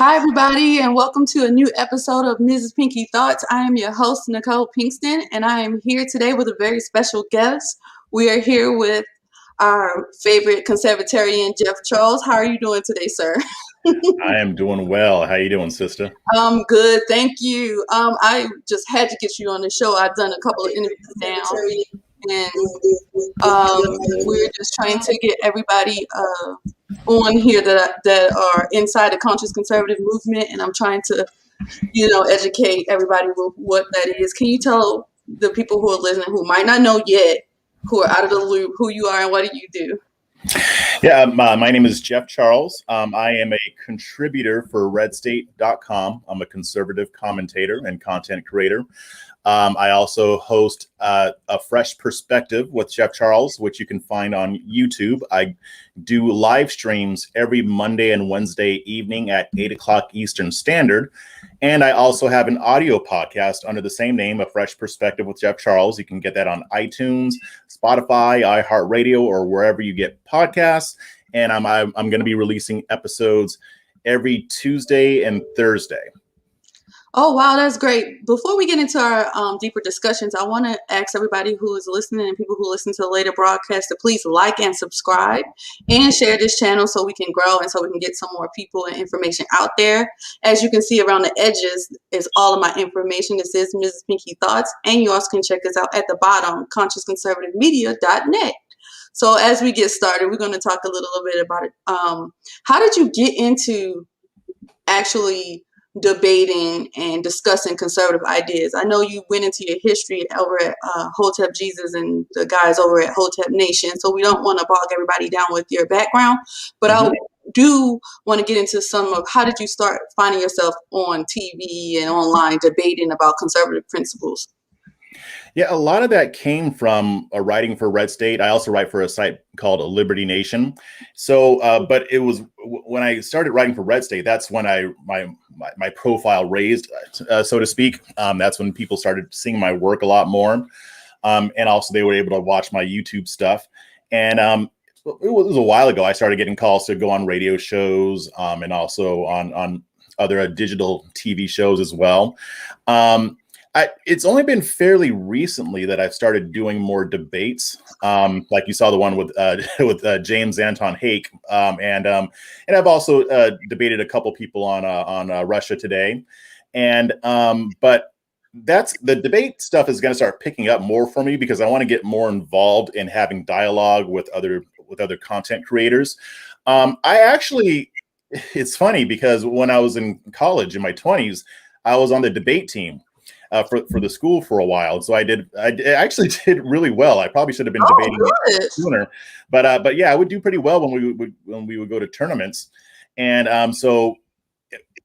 Hi, everybody, and welcome to a new episode of Mrs. Pinky Thoughts. I am your host, Nicole Pinkston, and I am here today with a very special guest. We are here with our favorite conservatarian, Jeff Charles. How are you doing today, sir? I am doing well. How you doing, sister? Good, thank you. I just had to get you on the show. I've done a couple of interviews now, and we're just trying to get everybody on here that are inside the conscious conservative movement, and I'm trying to, educate everybody with what that is. Can you tell the people who are listening who might not know yet, who are out of the loop, who you are and what do you do? Yeah, my name is Jeff Charles. I am a contributor for RedState.com. I'm a conservative commentator and content creator. I also host A Fresh Perspective with Jeff Charles, which you can find on YouTube. I do live streams every Monday and Wednesday evening at 8 o'clock Eastern Standard. And I also have an audio podcast under the same name, A Fresh Perspective with Jeff Charles. You can get that on iTunes, Spotify, iHeartRadio, or wherever you get podcasts. And I'm going to be releasing episodes every Tuesday and Thursday. Oh, wow, that's great. Before we get into our deeper discussions, I want to ask everybody who is listening and people who listen to the later broadcast to please like and subscribe and share this channel so we can grow and so we can get some more people and information out there. As you can see around the edges is all of my information. This is Mrs. Pinky Thoughts, and you also can check us out at the bottom, consciousconservativemedia.net. So as we get started, we're going to talk a little bit about it. How did you get into actually debating and discussing conservative ideas? I know you went into your history over at Hotep Jesus and the guys over at Hotep Nation, so we don't want to bog everybody down with your background, but I do want to get into some of how did you start finding yourself on TV and online debating about conservative principles? Yeah, a lot of that came from writing for Red State. I also write for a site called Liberty Nation. So, but it was when I started writing for Red State, that's when my profile raised, so to speak. That's when people started seeing my work a lot more. And also they were able to watch my YouTube stuff. And it was a while ago, I started getting calls to go on radio shows and also on other digital TV shows as well. It's only been fairly recently that I've started doing more debates, like you saw the one with James Anton Hake, and I've also debated a couple people on Russia Today, and but that's the debate stuff is going to start picking up more for me because I want to get more involved in having dialogue with other content creators. It's funny because when I was in college in my 20s, I was on the debate team. For the school for a while, so I actually did really well. I probably should have been debating sooner, but yeah, I would do pretty well when we would go to tournaments, and so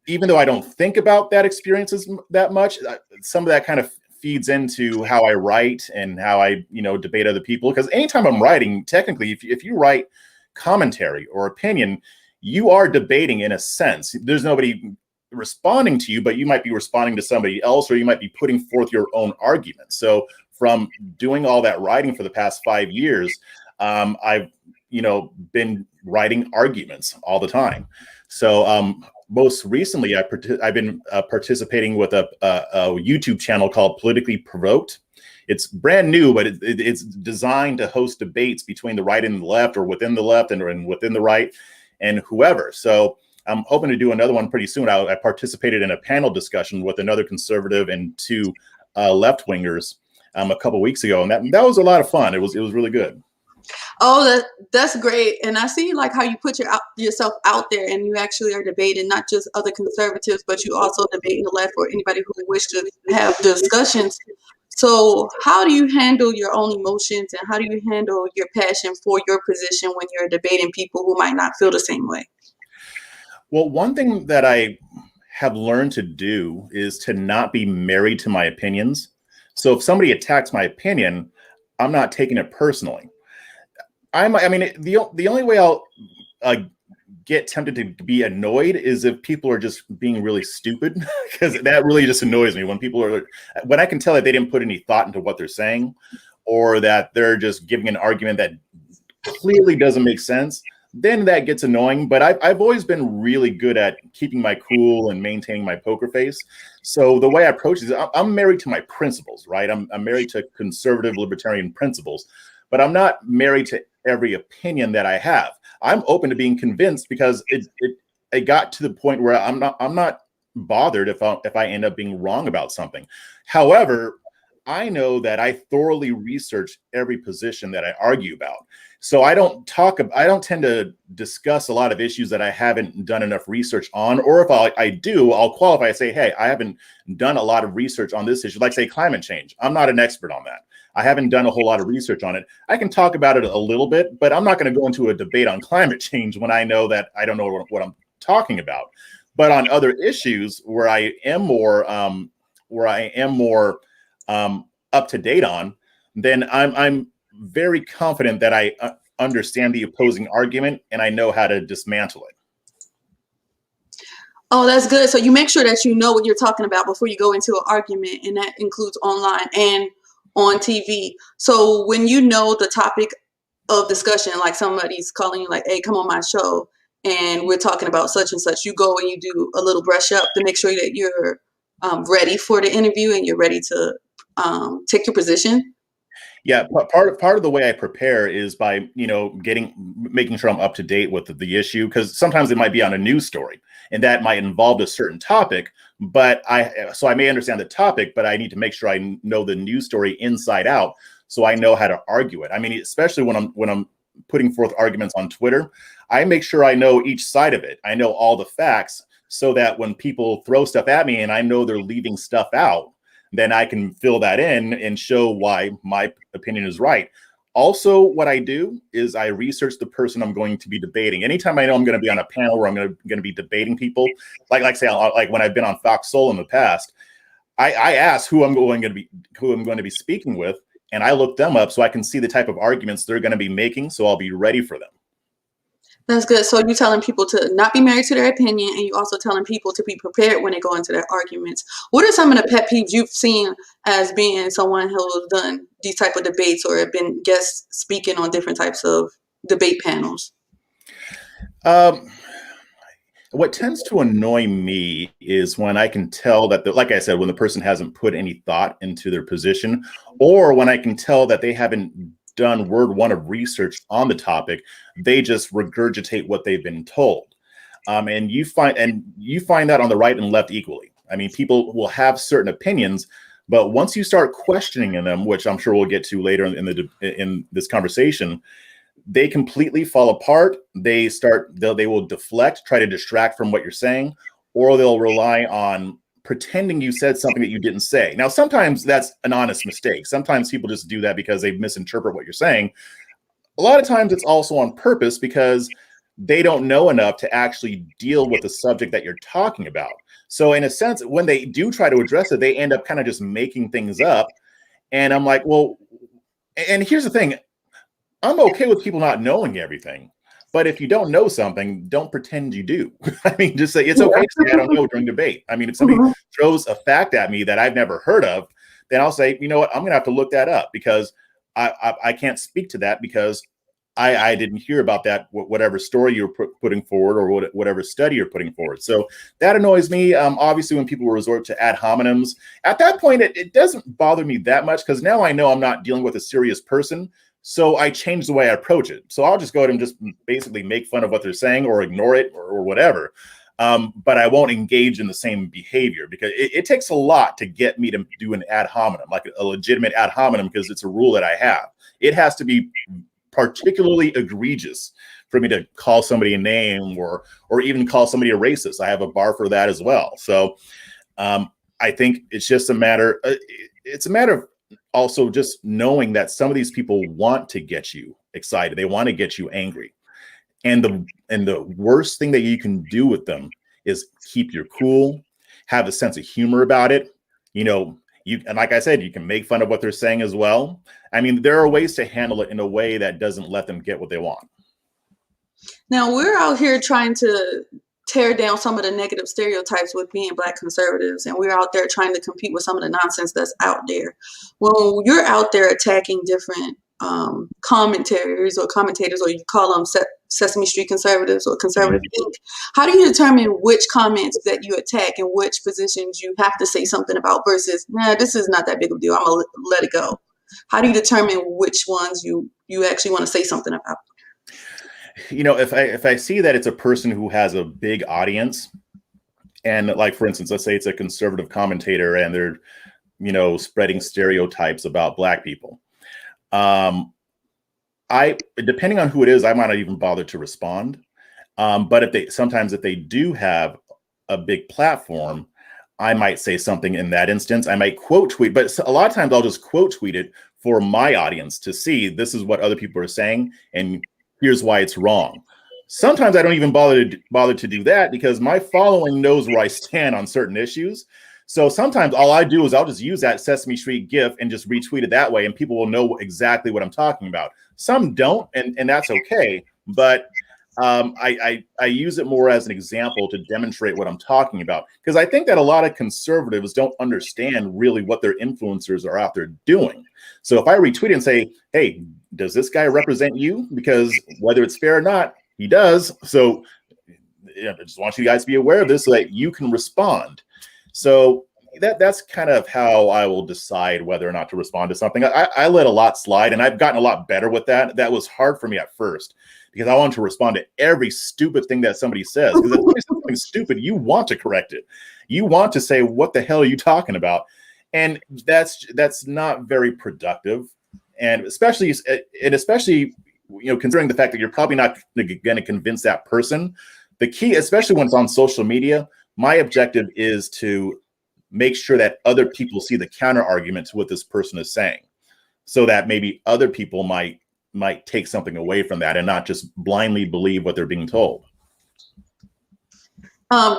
even though I don't think about that experiences that much, some of that kind of feeds into how I write and how I debate other people. Because anytime I'm writing, technically, if you write commentary or opinion, you are debating in a sense. There's nobody responding to you, but you might be responding to somebody else, or you might be putting forth your own argument. So from doing all that writing for the past 5 years, I've been writing arguments all the time. So most recently, I've been participating with a YouTube channel called Politically Provoked. It's brand new, but it's designed to host debates between the right and the left, or within the left and within the right, and whoever. So I'm hoping to do another one pretty soon. I participated in a panel discussion with another conservative and two left-wingers a couple weeks ago, and that was a lot of fun. It was really good. Oh, that's great. And I see like how you put yourself out there, and you actually are debating not just other conservatives, but you also debating the left or anybody who wish to have discussions. So how do you handle your own emotions, and how do you handle your passion for your position when you're debating people who might not feel the same way? Well, one thing that I have learned to do is to not be married to my opinions. So if somebody attacks my opinion, I'm not taking it personally. The only way I'll get tempted to be annoyed is if people are just being really stupid, because that really just annoys me when I can tell that they didn't put any thought into what they're saying, or that they're just giving an argument that clearly doesn't make sense. then that gets annoying. But I've always been really good at keeping my cool and maintaining my poker face. So the way I approach it is I'm married to my principles, right? I'm married to conservative libertarian principles, but I'm not married to every opinion that I have. I'm open to being convinced because it got to the point where I'm not bothered if I end up being wrong about something. However, I know that I thoroughly research every position that I argue about. So I don't tend to discuss a lot of issues that I haven't done enough research on, or if I do, I'll qualify and say, hey, I haven't done a lot of research on this issue, like say climate change. I'm not an expert on that. I haven't done a whole lot of research on it. I can talk about it a little bit, but I'm not going to go into a debate on climate change when I know that I don't know what I'm talking about. But on other issues where I am more up to date on, then I'm very confident that I understand the opposing argument and I know how to dismantle it. Oh, that's good. So you make sure that you know what you're talking about before you go into an argument, and that includes online and on TV. So when you know the topic of discussion, like somebody's calling you like, hey, come on my show, and we're talking about such and such, you go and you do a little brush up to make sure that you're ready for the interview and you're ready to take your position. Yeah, part of the way I prepare is by making sure I'm up to date with the issue, because sometimes it might be on a news story and that might involve a certain topic, but I may understand the topic, but I need to make sure I know the news story inside out so I know how to argue it. I mean, especially when I'm putting forth arguments on Twitter, I make sure I know each side of it. I know all the facts so that when people throw stuff at me and I know they're leaving stuff out, then I can fill that in and show why my opinion is right. Also, what I do is I research the person I'm going to be debating. Anytime I know I'm going to be on a panel where I'm going to be debating people, like say, like when I've been on Fox Soul in the past, I ask who I'm going to be speaking with, and I look them up so I can see the type of arguments they're going to be making, so I'll be ready for them. That's good. So you're telling people to not be married to their opinion, and you're also telling people to be prepared when they go into their arguments. What are some of the pet peeves you've seen as being someone who's done these type of debates or have been guest speaking on different types of debate panels? What tends to annoy me is when I can tell that, like I said, when the person hasn't put any thought into their position, or when I can tell that they haven't done word one of research on the topic, they just regurgitate what they've been told. And you find that on the right and left equally. I mean, people will have certain opinions, but once you start questioning them, which I'm sure we'll get to later in this conversation, they completely fall apart. They will deflect, try to distract from what you're saying, or they'll rely on pretending you said something that you didn't say. Now, sometimes that's an honest mistake. Sometimes people just do that because they misinterpret what you're saying. A lot of times it's also on purpose because they don't know enough to actually deal with the subject that you're talking about. So in a sense, when they do try to address it, they end up kind of just making things up. And I'm like, well, and here's the thing. I'm okay with people not knowing everything. But if you don't know something, don't pretend you do. I mean, just say it's okay to say I don't know during debate. I mean, if somebody throws a fact at me that I've never heard of, then I'll say, you know what, I'm going to have to look that up because I can't speak to that because I didn't hear about that, whatever story you're putting forward or whatever study you're putting forward. So that annoys me. Obviously, when people resort to ad hominems, at that point, it doesn't bother me that much because now I know I'm not dealing with a serious person. So I change the way I approach it. So I'll just go ahead and just basically make fun of what they're saying or ignore it or whatever. But I won't engage in the same behavior because it takes a lot to get me to do an ad hominem, like a legitimate ad hominem, because it's a rule that I have. It has to be particularly egregious for me to call somebody a name or even call somebody a racist. I have a bar for that as well. So I think it's just a matter. It's a matter of also just knowing that some of these people want to get you excited. They want to get you angry. And the worst thing that you can do with them is keep your cool, have a sense of humor about it. And like I said, you can make fun of what they're saying as well. I mean, there are ways to handle it in a way that doesn't let them get what they want. Now, we're out here trying to tear down some of the negative stereotypes with being Black conservatives, and we're out there trying to compete with some of the nonsense that's out there. Well, you're out there attacking different commentators, or you call them Sesame Street conservatives or conservative Inc. How do you determine which comments that you attack and which positions you have to say something about versus, nah, this is not that big of a deal, I'm gonna let it go? How do you determine which ones you actually want to say something about? If I see that it's a person who has a big audience, and like, for instance, let's say it's a conservative commentator and they're, spreading stereotypes about Black people. Depending on who it is, I might not even bother to respond. But if they do have a big platform, I might say something in that instance. I might quote tweet, but a lot of times I'll just quote tweet it for my audience to see this is what other people are saying, and here's why it's wrong. Sometimes I don't even bother to do that because my following knows where I stand on certain issues. So sometimes all I do is I'll just use that Sesame Street GIF and just retweet it that way, and people will know exactly what I'm talking about. Some don't, and that's okay. But I use it more as an example to demonstrate what I'm talking about, because I think that a lot of conservatives don't understand really what their influencers are out there doing. So if I retweet and say, hey, does this guy represent you? Because whether it's fair or not, he does. So I just want you guys to be aware of this so that you can respond. So that's kind of how I will decide whether or not to respond to something. I let a lot slide, and I've gotten a lot better with that. That was hard for me at first because I wanted to respond to every stupid thing that somebody says. Because if there's something stupid, you want to correct it. You want to say, what the hell are you talking about? And that's not very productive. And especially considering the fact that you're probably not going to convince that person. The key, especially when it's on social media, my objective is to make sure that other people see the counter argument to what this person is saying, so that maybe other people might take something away from that and not just blindly believe what they're being told.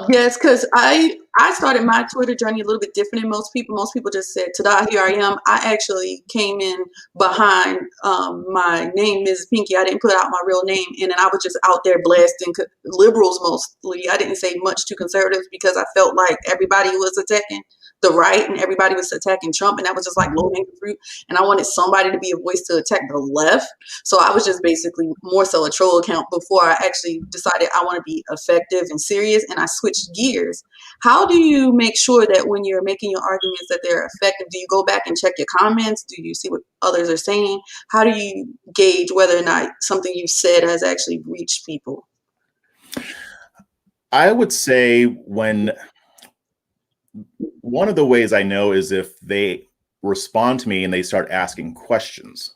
Yes, because I started my Twitter journey a little bit different than most people. Most people just said, "Ta-da, here I am." I actually came in behind my name, Ms. Pinky. I didn't put out my real name, and then I was just out there blasting liberals mostly. I didn't say much to conservatives because I felt like everybody was attacking the right and everybody was attacking Trump, and that was just like low-hanging fruit. And I wanted somebody to be a voice to attack the left. So I was just basically more so a troll account before I actually decided I want to be effective and serious, and I switched gears. How do you make sure that when you're making your arguments that they're effective? Do you go back and check your comments? Do you see what others are saying? How do you gauge whether or not something you've said has actually reached people? I would say one of the ways I know is if they respond to me and they start asking questions.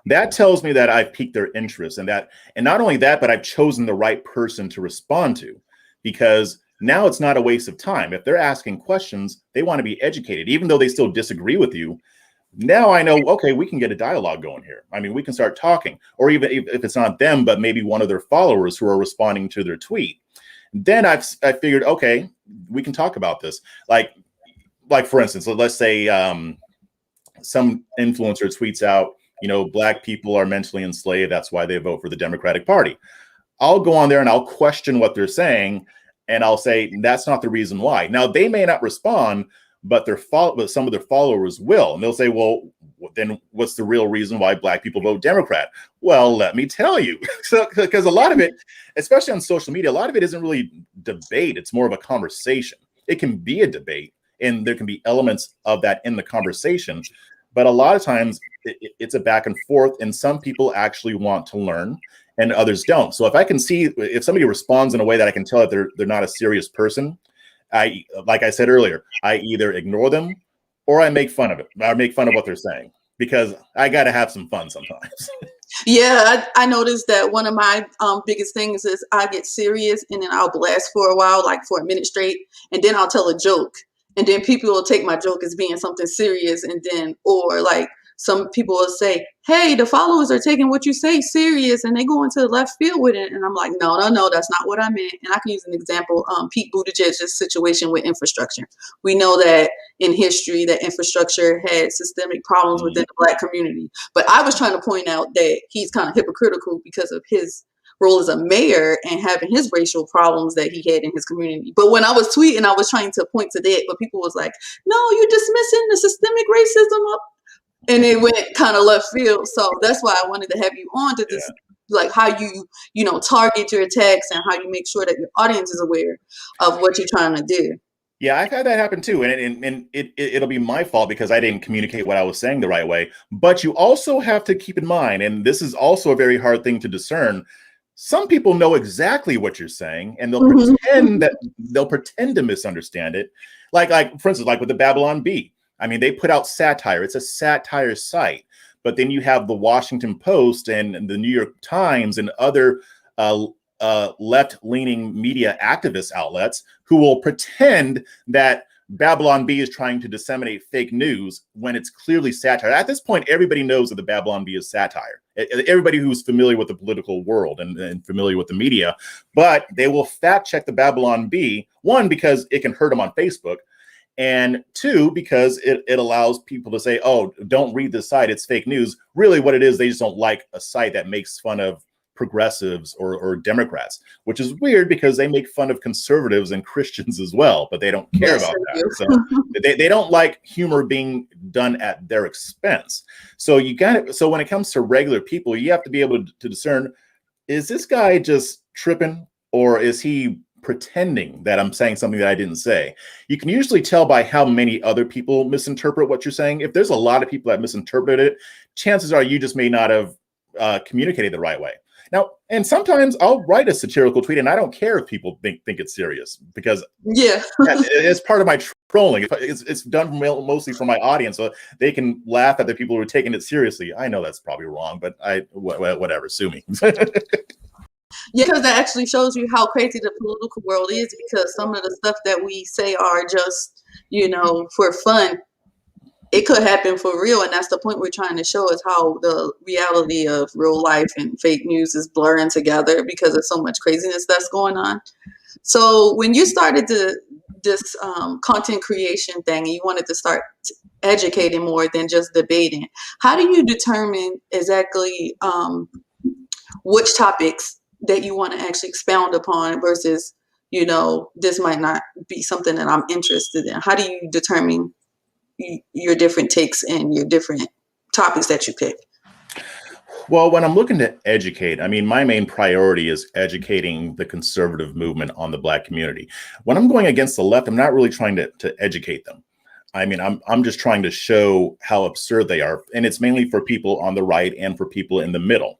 That tells me that I've piqued their interest, and not only that, but I've chosen the right person to respond to, because now it's not a waste of time. If they're asking questions, they want to be educated, even though they still disagree with you. Now I know, okay, we can get a dialogue going here. I mean, we can start talking, or even if it's not them, but maybe one of their followers who are responding to their tweet. Then I figured, okay, we can talk about this. Like for instance, let's say some influencer tweets out, Black people are mentally enslaved. That's why they vote for the Democratic Party. I'll go on there and I'll question what they're saying, and I'll say that's not the reason why. Now they may not respond, but some of their followers will, and they'll say, well, then what's the real reason why Black people vote Democrat? Well, let me tell you. Because a lot of it, especially on social media, a lot of it isn't really debate. It's more of a conversation. It can be a debate, and there can be elements of that in the conversation, but a lot of times it's a back and forth, and some people actually want to learn and others don't. So if I can see, if somebody responds in a way that I can tell that they're not a serious person, like I said earlier, I either ignore them or I make fun of it. I make fun of what they're saying, because I got to have some fun sometimes. Yeah, I noticed that one of my biggest things is I get serious and then I'll blast for a while, like for a minute straight, and then I'll tell a joke. And then people will take my joke as being something serious, and then, or like some people will say, hey, the followers are taking what you say serious, and they go into the left field with it. And I'm like, no, that's not what I meant. And I can use an example, Pete Buttigieg's situation with infrastructure. We know that in history that infrastructure had systemic problems within the Black community. But I was trying to point out that he's kind of hypocritical because of his role as a mayor and having his racial problems that he had in his community. But when I was tweeting, I was trying to point to that, but people was like, no, you're dismissing the systemic racism and it went kind of left field. So that's why I wanted to have you on to Yeah. just like how you know, target your attacks and how you make sure that your audience is aware of what you're trying to do. Yeah, I've had that happen too, and it'll be my fault because I didn't communicate what I was saying the right way. But you also have to keep in mind, and this is also a very hard thing to discern. Some people know exactly what you're saying, and they'll pretend to misunderstand it. Like for instance, like with the Babylon Bee. I mean, they put out satire. It's a satire site, but then you have the Washington Post and the New York Times and other uh, left-leaning media activist outlets who will pretend that Babylon Bee is trying to disseminate fake news when it's clearly satire. At this point, everybody knows that the Babylon Bee is satire. Everybody who's familiar with the political world and familiar with the media, but they will fact check the Babylon Bee, one, because it can hurt them on Facebook, and two, because it allows people to say, oh, don't read this site, it's fake news. Really what it is, they just don't like a site that makes fun of progressives or Democrats, which is weird because they make fun of conservatives and Christians as well, but they don't care about that. So they don't like humor being done at their expense. So so when it comes to regular people, you have to be able to discern, is this guy just tripping or is he pretending that I'm saying something that I didn't say? You can usually tell by how many other people misinterpret what you're saying. If there's a lot of people that misinterpreted it, chances are you just may not have communicated the right way. Now, and sometimes I'll write a satirical tweet and I don't care if people think it's serious because it's part of my trolling. It's done mostly for my audience so they can laugh at the people who are taking it seriously. I know that's probably wrong, but whatever, sue me. Yeah, because that actually shows you how crazy the political world is, because some of the stuff that we say are just, you know, for fun. It could happen for real, and that's the point we're trying to show, is how the reality of real life and fake news is blurring together because of so much craziness that's going on. So when you started this content creation thing and you wanted to start educating more than just debating, how do you determine exactly which topics that you want to actually expound upon versus, you know, this might not be something that I'm interested in? How do you determine your different takes and your different topics that you pick? Well, when I'm looking to educate, I mean, my main priority is educating the conservative movement on the Black community. When I'm going against the left, I'm not really trying to educate them. I mean, I'm just trying to show how absurd they are. And it's mainly for people on the right and for people in the middle.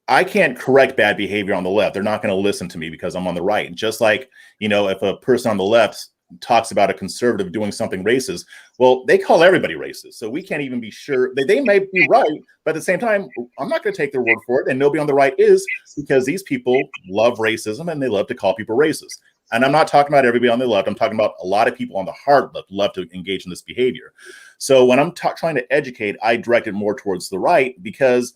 I can't correct bad behavior on the left. They're not going to listen to me because I'm on the right. Just like, you know, if a person on the left talks about a conservative doing something racist, well, they call everybody racist. So we can't even be sure that they may be right. But at the same time, I'm not going to take their word for it. And nobody on the right is, because these people love racism and they love to call people racist. And I'm not talking about everybody on the left. I'm talking about a lot of people on the hard left love to engage in this behavior. So when I'm trying to educate, I direct it more towards the right, because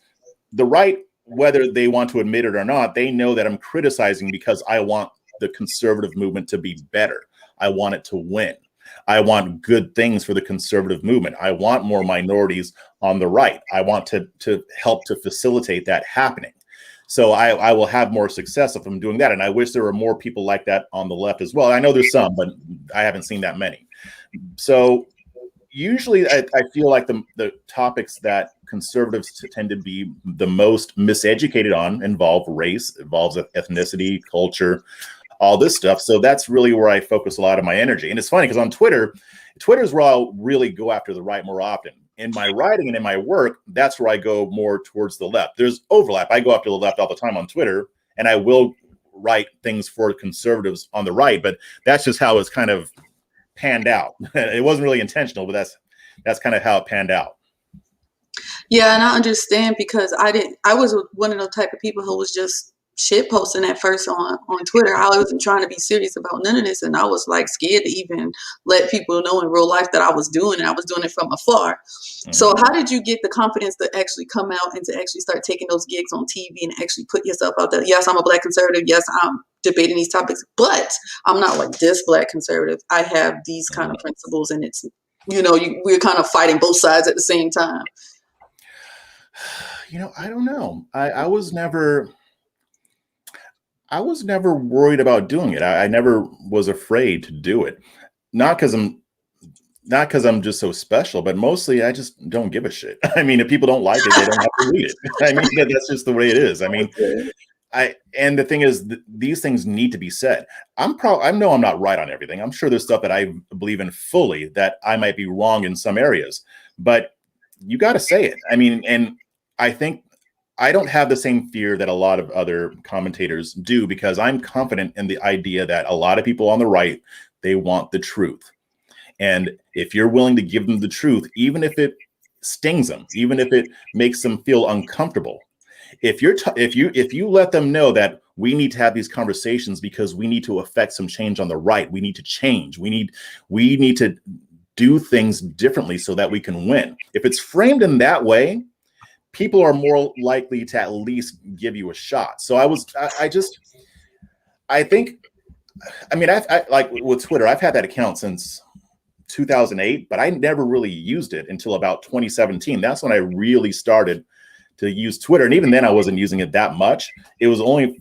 the right, whether they want to admit it or not, they know that I'm criticizing because I want the conservative movement to be better. I want it to win. I want good things for the conservative movement. I want more minorities on the right. I want to help to facilitate that happening. So I will have more success if I'm doing that. And I wish there were more people like that on the left as well. I know there's some, but I haven't seen that many. So usually I feel like the topics that conservatives tend to be the most miseducated on involve race, involves ethnicity, culture, all this stuff. So that's really where I focus a lot of my energy. And it's funny because on Twitter is where I'll really go after the right more often. In my writing and in my work, that's where I go more towards the left. There's overlap. I go after the left all the time on Twitter, and I will write things for conservatives on the right, but that's just how it's kind of panned out. It wasn't really intentional, but that's kind of how it panned out. Yeah, and I understand, because I was one of those type of people who was just shit posting at first on Twitter. I wasn't trying to be serious about none of this, and I was like scared to even let people know in real life that I was doing it. I was doing it from afar. Mm-hmm. So how did you get the confidence to actually come out and to actually start taking those gigs on TV and actually put yourself out there? Yes, I'm a Black conservative. Yes, I'm debating these topics, but I'm not like this Black conservative. I have these kind of principles, and it's, you know, we're kind of fighting both sides at the same time. You know, I don't know. I was never worried about doing it. I never was afraid to do it. Not because I'm not because I'm just so special, but mostly I just don't give a shit. I mean, if people don't like it, they don't have to read it. I mean, that's just the way it is. I mean, and the thing is, these things need to be said. I know I'm not right on everything. I'm sure there's stuff that I believe in fully that I might be wrong in some areas, but you got to say it. I mean, and I think I don't have the same fear that a lot of other commentators do, because I'm confident in the idea that a lot of people on the right, they want the truth. And if you're willing to give them the truth, even if it stings them, even if it makes them feel uncomfortable, if you let them know that we need to have these conversations because we need to affect some change on the right, we need to change, we need to do things differently so that we can win. If it's framed in that way, people are more likely to at least give you a shot. So I think, I mean, I like with Twitter, I've had that account since 2008, but I never really used it until about 2017. That's when I really started to use Twitter. And even then I wasn't using it that much. It was only,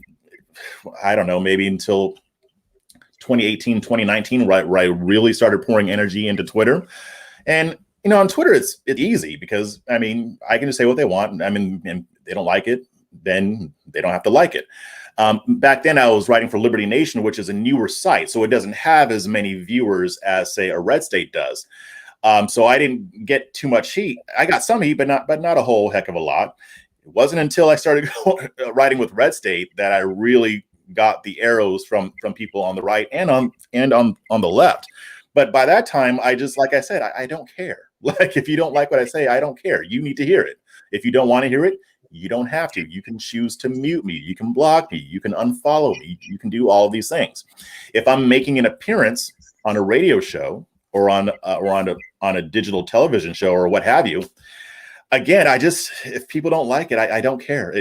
I don't know, maybe until 2018, 2019, right, where I really started pouring energy into Twitter. And, you know, on Twitter, it's easy because, I mean, I can just say what they want. I mean, and they don't like it, then they don't have to like it. Back then I was writing for Liberty Nation, which is a newer site. So it doesn't have as many viewers as, say, a RedState does. So I didn't get too much heat. I got some heat, but not a whole heck of a lot. It wasn't until I started writing with RedState that I really got the arrows from people on the right and on the left. But by that time, I just, like I said, I don't care. Like, if you don't like what I say, I don't care. You need to hear it. If you don't want to hear it, you don't have to. You can choose to mute me. You can block me. You can unfollow me. You can do all of these things. If I'm making an appearance on a radio show or on a digital television show or what have you, again, if people don't like it, I don't care.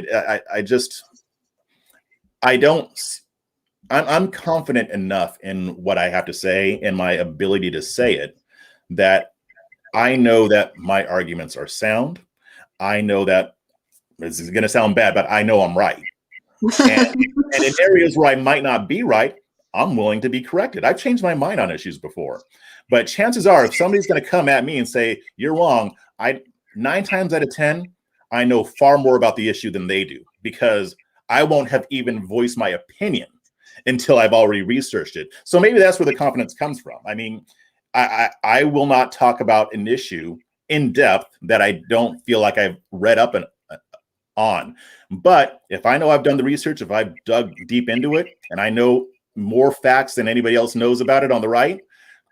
I'm confident enough in what I have to say and my ability to say it that I know that my arguments are sound. I know that this is going to sound bad, but I know I'm right. And in areas where I might not be right, I'm willing to be corrected. I've changed my mind on issues before. But chances are, if somebody's going to come at me and say, you're wrong, 9 times out of 10, I know far more about the issue than they do, because I won't have even voiced my opinion until I've already researched it. So maybe that's where the confidence comes from. I mean, I will not talk about an issue in depth that I don't feel like I've read up on. But if I know I've done the research, if I've dug deep into it, and I know more facts than anybody else knows about it on the right,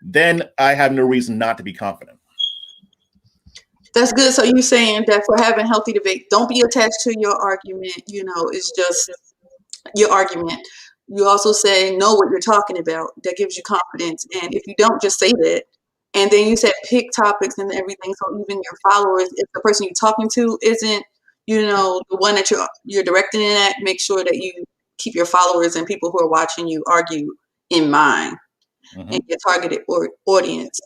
then I have no reason not to be confident. That's good. So you're saying that for having healthy debate, don't be attached to your argument. You know, it's just your argument. You also say know what you're talking about. That gives you confidence. And if you don't, just say that. And then you said pick topics and everything. So even your followers, if the person you're talking to isn't, you know, the one that you're directing it at, make sure that you keep your followers and people who are watching you argue in mind and your targeted audience.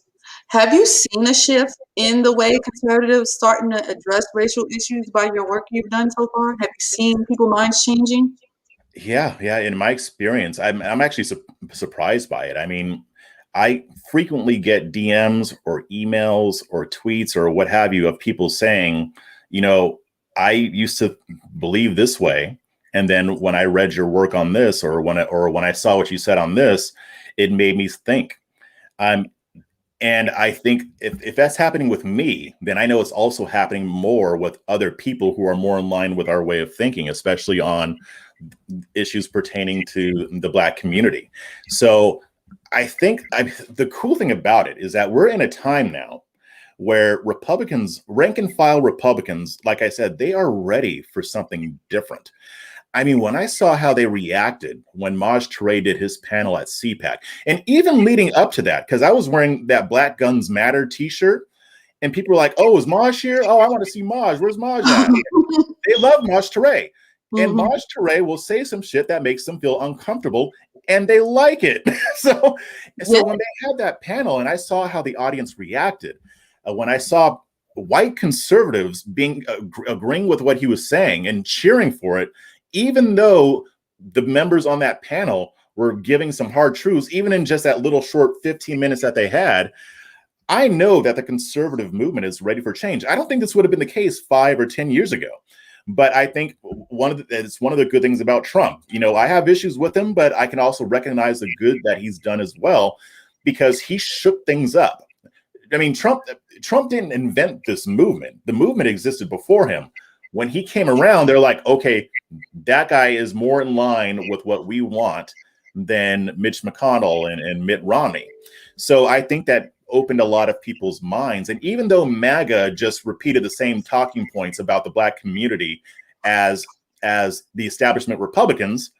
Have you seen a shift in the way conservatives starting to address racial issues by your work you've done so far? Have you seen people's minds changing? Yeah. In my experience, I'm actually surprised by it. I mean, I frequently get DMs or emails or tweets or what have you of people saying, you know, I used to believe this way, and then when I read your work on this, or when I saw what you said on this, it made me think. And I think if that's happening with me, then I know it's also happening more with other people who are more in line with our way of thinking, especially on issues pertaining to the Black community. So I think the cool thing about it is that we're in a time now where Republicans, rank and file Republicans, like I said, they are ready for something different. I mean, when I saw how they reacted when Maj Touré did his panel at CPAC, and even leading up to that, because I was wearing that Black Guns Matter t-shirt, and people were like, oh, is Maj here? Oh, I want to see Maj. Where's Maj at? They love Maj Touré. And Maj Touré will say some shit that makes them feel uncomfortable, and they like it. So when they had that panel and I saw how the audience reacted, when I saw white conservatives agreeing with what he was saying and cheering for it, even though the members on that panel were giving some hard truths, even in just that little short 15 minutes that they had, I know that the conservative movement is ready for change. I don't think this would have been the case 5 or 10 years ago. But I think it's one of the good things about Trump. I have issues with him, but I can also recognize the good that he's done as well, because he shook things up. I mean, Trump didn't invent this movement. The movement existed before him. When he came around, they're like, okay, that guy is more in line with what we want than Mitch McConnell and Mitt Romney. So I think that opened a lot of people's minds. And even though MAGA just repeated the same talking points about the Black community as the establishment Republicans,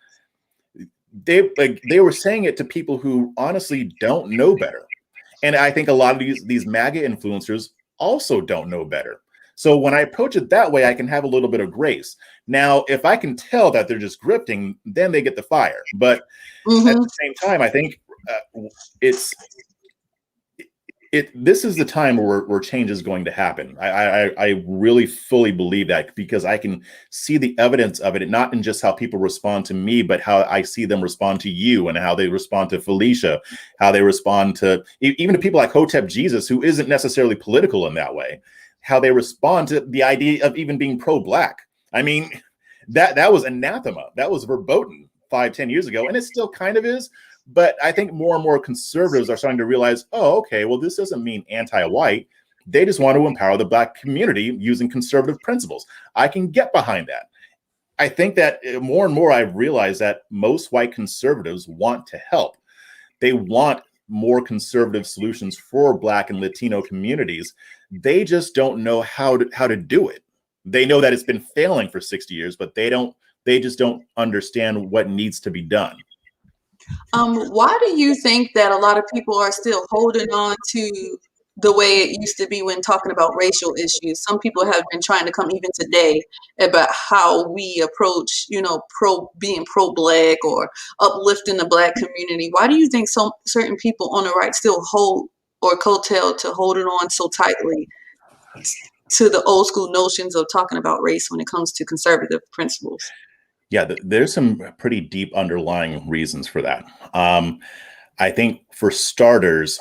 they were saying it to people who honestly don't know better. And I think a lot of these MAGA influencers also don't know better. So when I approach it that way, I can have a little bit of grace. Now, if I can tell that they're just grifting, then they get the fire. But at the same time, I think this is the time where change is going to happen. I really fully believe that, because I can see the evidence of it, not in just how people respond to me, but how I see them respond to you, and how they respond to Felicia, how they respond to even to people like Hotep Jesus, who isn't necessarily political in that way, how they respond to the idea of even being pro-Black. I mean, that was anathema. That was verboten 5-10 years ago, and it still kind of is. But I think more and more conservatives are starting to realize, oh, okay, well, this doesn't mean anti-white. They just want to empower the Black community using conservative principles. I can get behind that. I think that more and more I've realized that most white conservatives want to help. They want more conservative solutions for Black and Latino communities. They just don't know how to do it. They know that it's been failing for 60 years, but they just don't understand what needs to be done. Why do you think that a lot of people are still holding on to the way it used to be when talking about racial issues? Some people have been trying to come even today about how we approach, being pro-Black or uplifting the Black community. Why do you think certain people on the right still hold or coattail to holding on so tightly to the old school notions of talking about race when it comes to conservative principles? Yeah, there's some pretty deep underlying reasons for that. I think for starters,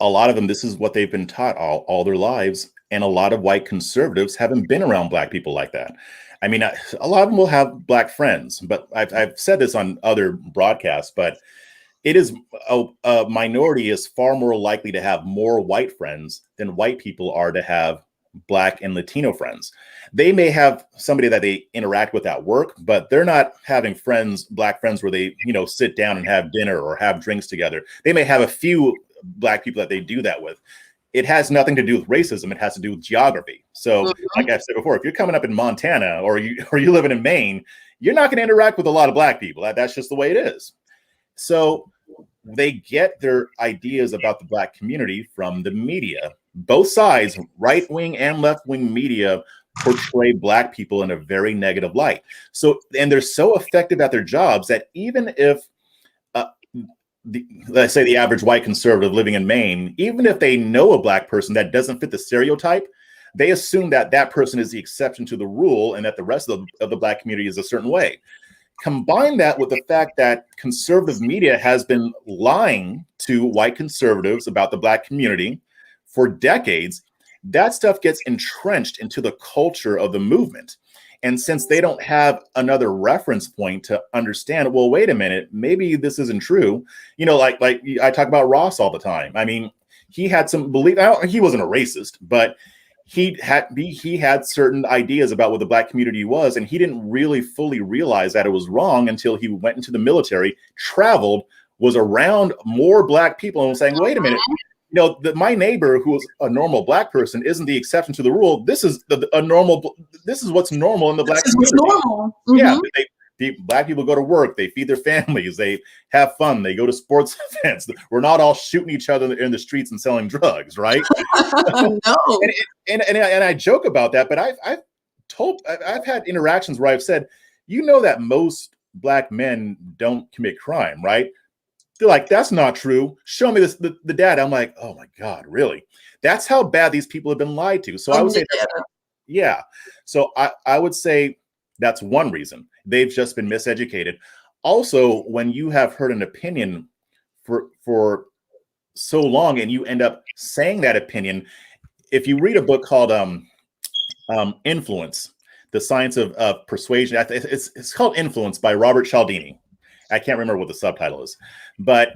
a lot of them, this is what they've been taught all their lives. And a lot of white conservatives haven't been around Black people like that. I mean, a lot of them will have Black friends, but I've said this on other broadcasts, but it is a minority is far more likely to have more white friends than white people are to have Black and Latino friends. They may have somebody that they interact with at work, but they're not having Black friends where they, sit down and have dinner or have drinks together. They may have a few Black people that they do that with. It has nothing to do with racism. It has to do with geography. So like I've said before, if you're coming up in Montana or you living in Maine, you're not going to interact with a lot of Black people. That's just the way it is. So they get their ideas about the Black community from the media. Both sides, right-wing and left-wing media, portray Black people in a very negative light. So, and they're so effective at their jobs that even if, let's say the average white conservative living in Maine, even if they know a Black person that doesn't fit the stereotype, they assume that that person is the exception to the rule and that the rest of the Black community is a certain way. Combine that with the fact that conservative media has been lying to white conservatives about the Black community for decades, that stuff gets entrenched into the culture of the movement. And since they don't have another reference point to understand, well, wait a minute, maybe this isn't true. Like I talk about Ross all the time. I mean, he had some belief. He wasn't a racist, but he had certain ideas about what the Black community was, and he didn't really fully realize that it was wrong until he went into the military, traveled, was around more Black people, and was saying, wait a minute, my neighbor who is a normal Black person isn't the exception to the rule. This is this is what's normal in the Black community. Normal. Yeah, Black people go to work, they feed their families, they have fun, they go to sports events. We're not all shooting each other in the streets and selling drugs, right? No. And I joke about that, but I've had interactions where I've said, that most Black men don't commit crime, right? They're like, that's not true. Show me the data. I'm like, oh my God, really? That's how bad these people have been lied to. So I would say, yeah. So I would say that's one reason. They've just been miseducated. Also, when you have heard an opinion for so long and you end up saying that opinion. If you read a book called Influence, the Science of Persuasion, it's called Influence by Robert Cialdini. I can't remember what the subtitle is, but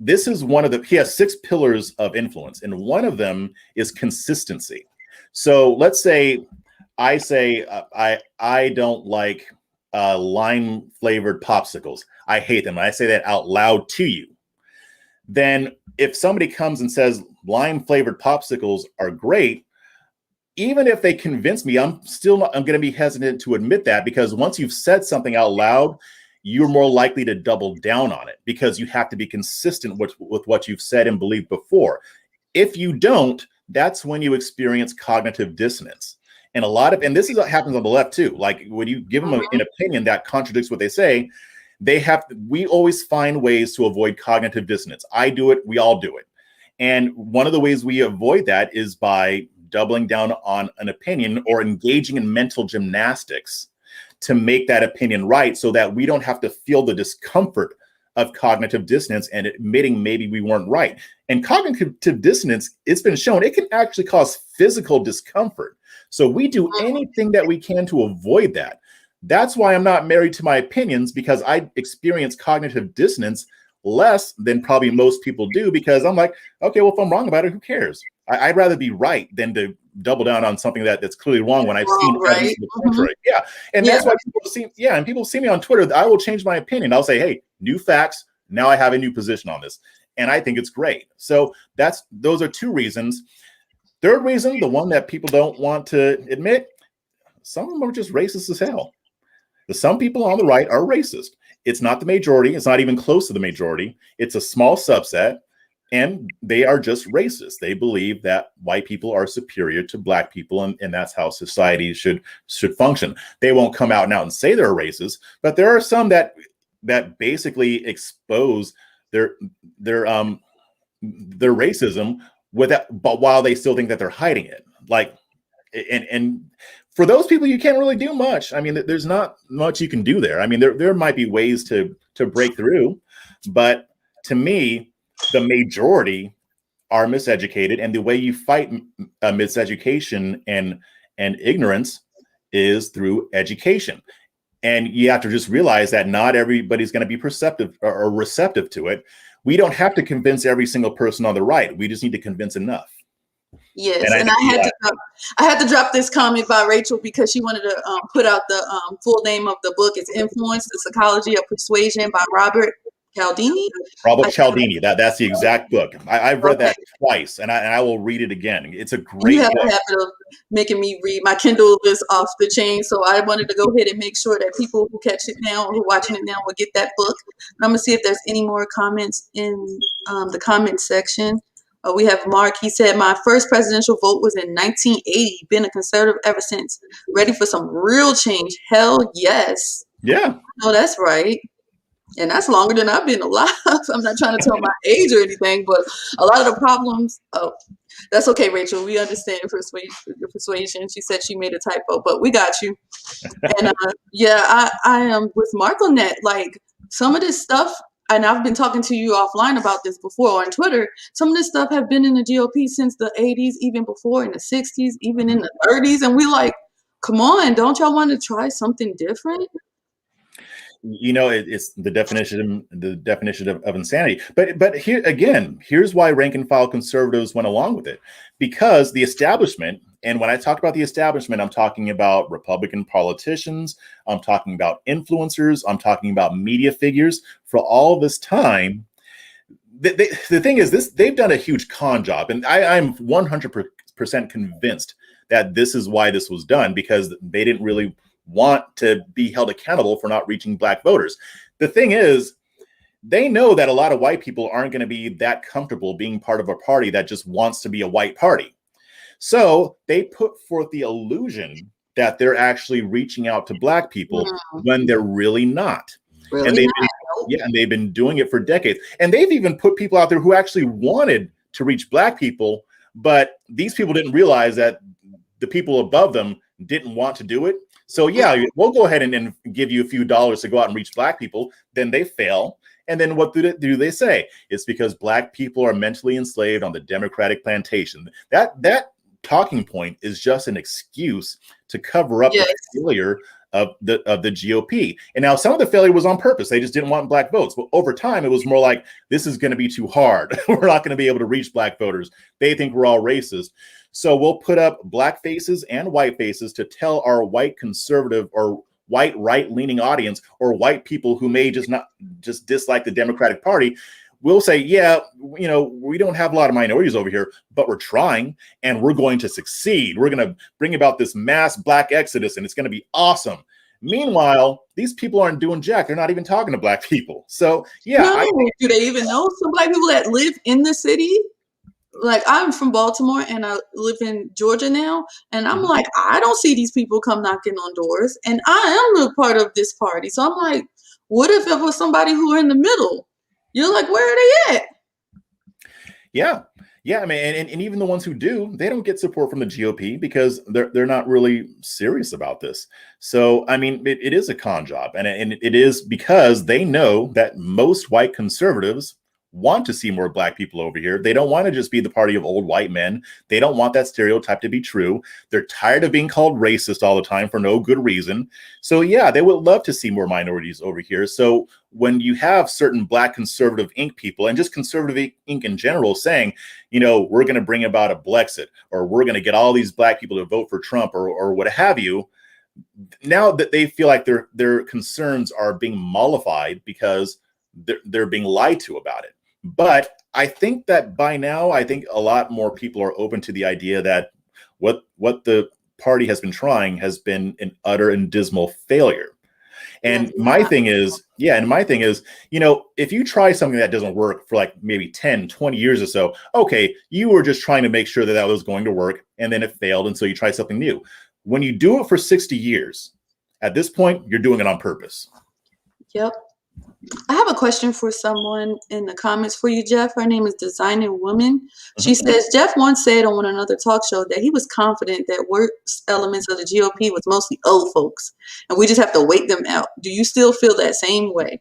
this is he has 6 pillars of influence, and one of them is consistency. So let's say I say I don't like lime flavored popsicles. I hate them. And I say that out loud to you. Then if somebody comes and says lime flavored popsicles are great, even if they convince me, I'm going to be hesitant to admit that, because once you've said something out loud, you're more likely to double down on it because you have to be consistent with what you've said and believed before. If you don't, that's when you experience cognitive dissonance. And this is what happens on the left too. Like when you give them an opinion that contradicts what they say, we always find ways to avoid cognitive dissonance. I do it. We all do it. And one of the ways we avoid that is by doubling down on an opinion or engaging in mental gymnastics to make that opinion right, so that we don't have to feel the discomfort of cognitive dissonance and admitting maybe we weren't right. And cognitive dissonance, it's been shown, it can actually cause physical discomfort. So we do anything that we can to avoid that. That's why I'm not married to my opinions, because I experience cognitive dissonance less than probably most people do, because I'm like, okay, well, if I'm wrong about it, who cares? I'd rather be right than to double down on something that's clearly wrong when I've seen evidence to the contrary. Yeah. And that's why people see me on Twitter, I will change my opinion. I'll say, hey, new facts. Now I have a new position on this. And I think it's great. So those are 2 reasons. Third reason, the one that people don't want to admit, some of them are just racist as hell. Some people on the right are racist. It's not the majority. It's not even close to the majority. It's a small subset. And they are just racist. They believe that white people are superior to black people, and that's how society should function. They won't come out and say they're racist, but there are some that basically expose their racism but while they still think that they're hiding it. Like, and for those people, you can't really do much. I mean, there's not much you can do there. I mean, there might be ways to break through, but to me, the majority are miseducated, and the way you fight miseducation and ignorance is through education. And you have to just realize that not everybody's going to be perceptive or receptive to it. We don't have to convince every single person on the right. We just need to convince enough. Yes, and I had to drop this comment by Rachel because she wanted to put out the full name of the book. It's Influence: The Psychology of Persuasion by Robert Cialdini. Robert Cialdini. That's the exact book. I've read that twice, and I will read it again. It's a great You have book. a habit of making me read. My Kindle is off the chain, so I wanted to go ahead and make sure that people who catch it now or who are watching it now will get that book. And I'm going to see if there's any more comments in the comment section. We have Mark. He said, my first presidential vote was in 1980. Been a conservative ever since. Ready for some real change. Hell yes. Yeah. No, that's right. And that's longer than I've been alive. I'm not trying to tell my age or anything, but a lot of the problems, that's okay, Rachel. We understand your persuasion. She said she made a typo, but we got you. And I am with Mark on that. Like, some of this stuff, and I've been talking to you offline about this before on Twitter, some of this stuff have been in the GOP since the 80s, even before, in the 60s, even in the 30s. And we like, come on, don't y'all want to try something different? You know, it's the definition of insanity. But here again, here's why rank and file conservatives went along with it, because the establishment. And when I talk about the establishment, I'm talking about Republican politicians. I'm talking about influencers. I'm talking about media figures. For all this time, the thing is, they've done a huge con job, and I'm 100% convinced that this is why this was done, because they didn't really want to be held accountable for not reaching black voters. The thing is, they know that a lot of white people aren't going to be that comfortable being part of a party that just wants to be a white party. So they put forth the illusion that they're actually reaching out to black people when they're really not. Really? And they've been doing it for decades. And they've even put people out there who actually wanted to reach black people, but these people didn't realize that the people above them didn't want to do it. So yeah, we'll go ahead and give you a few dollars to go out and reach black people. Then they fail. And then what do they say? It's because black people are mentally enslaved on the Democratic plantation. That talking point is just an excuse to cover up the failure of the GOP. And now some of the failure was on purpose. They just didn't want black votes. But over time, it was more like, this is going to be too hard. We're not going to be able to reach black voters. They think we're all racist. So we'll put up black faces and white faces to tell our white conservative or white right-leaning audience, or white people who may just dislike the Democratic Party, we'll say, yeah, we don't have a lot of minorities over here, but we're trying and we're going to succeed. We're going to bring about this mass black exodus and it's going to be awesome. Meanwhile, these people aren't doing jack. They're not even talking to black people. So yeah. Do they even know some black people that live in the city? Like, I'm from Baltimore and I live in Georgia now. And I'm like, I don't see these people come knocking on doors. And I am a part of this party. So I'm like, what if it was somebody who are in the middle? You're like, where are they at? Yeah. I mean, and even the ones who do, they don't get support from the GOP because they're not really serious about this. So, I mean, it is a con job. And it is because they know that most white conservatives want to see more black people over here. They don't want to just be the party of old white men. They don't want that stereotype to be true. They're tired of being called racist all the time for no good reason. So yeah, they would love to see more minorities over here. So when you have certain black conservative Inc. people and just conservative Inc. in general saying, we're going to bring about a Blexit, or we're going to get all these black people to vote for Trump or what have you, now that they feel like their concerns are being mollified because they're being lied to about it. But I think that by now, I think a lot more people are open to the idea that what the party has been trying has been an utter and dismal failure. And my thing is, if you try something that doesn't work for like maybe 10, 20 years or so, okay, you were just trying to make sure that was going to work and then it failed. And so you try something new. When you do it for 60 years, at this point, you're doing it on purpose. Yep. I have a question for someone in the comments for you, Jeff. Her name is Designing Woman. She says, Jeff once said on another talk show that he was confident that worst elements of the GOP was mostly old folks, and we just have to wait them out. Do you still feel that same way?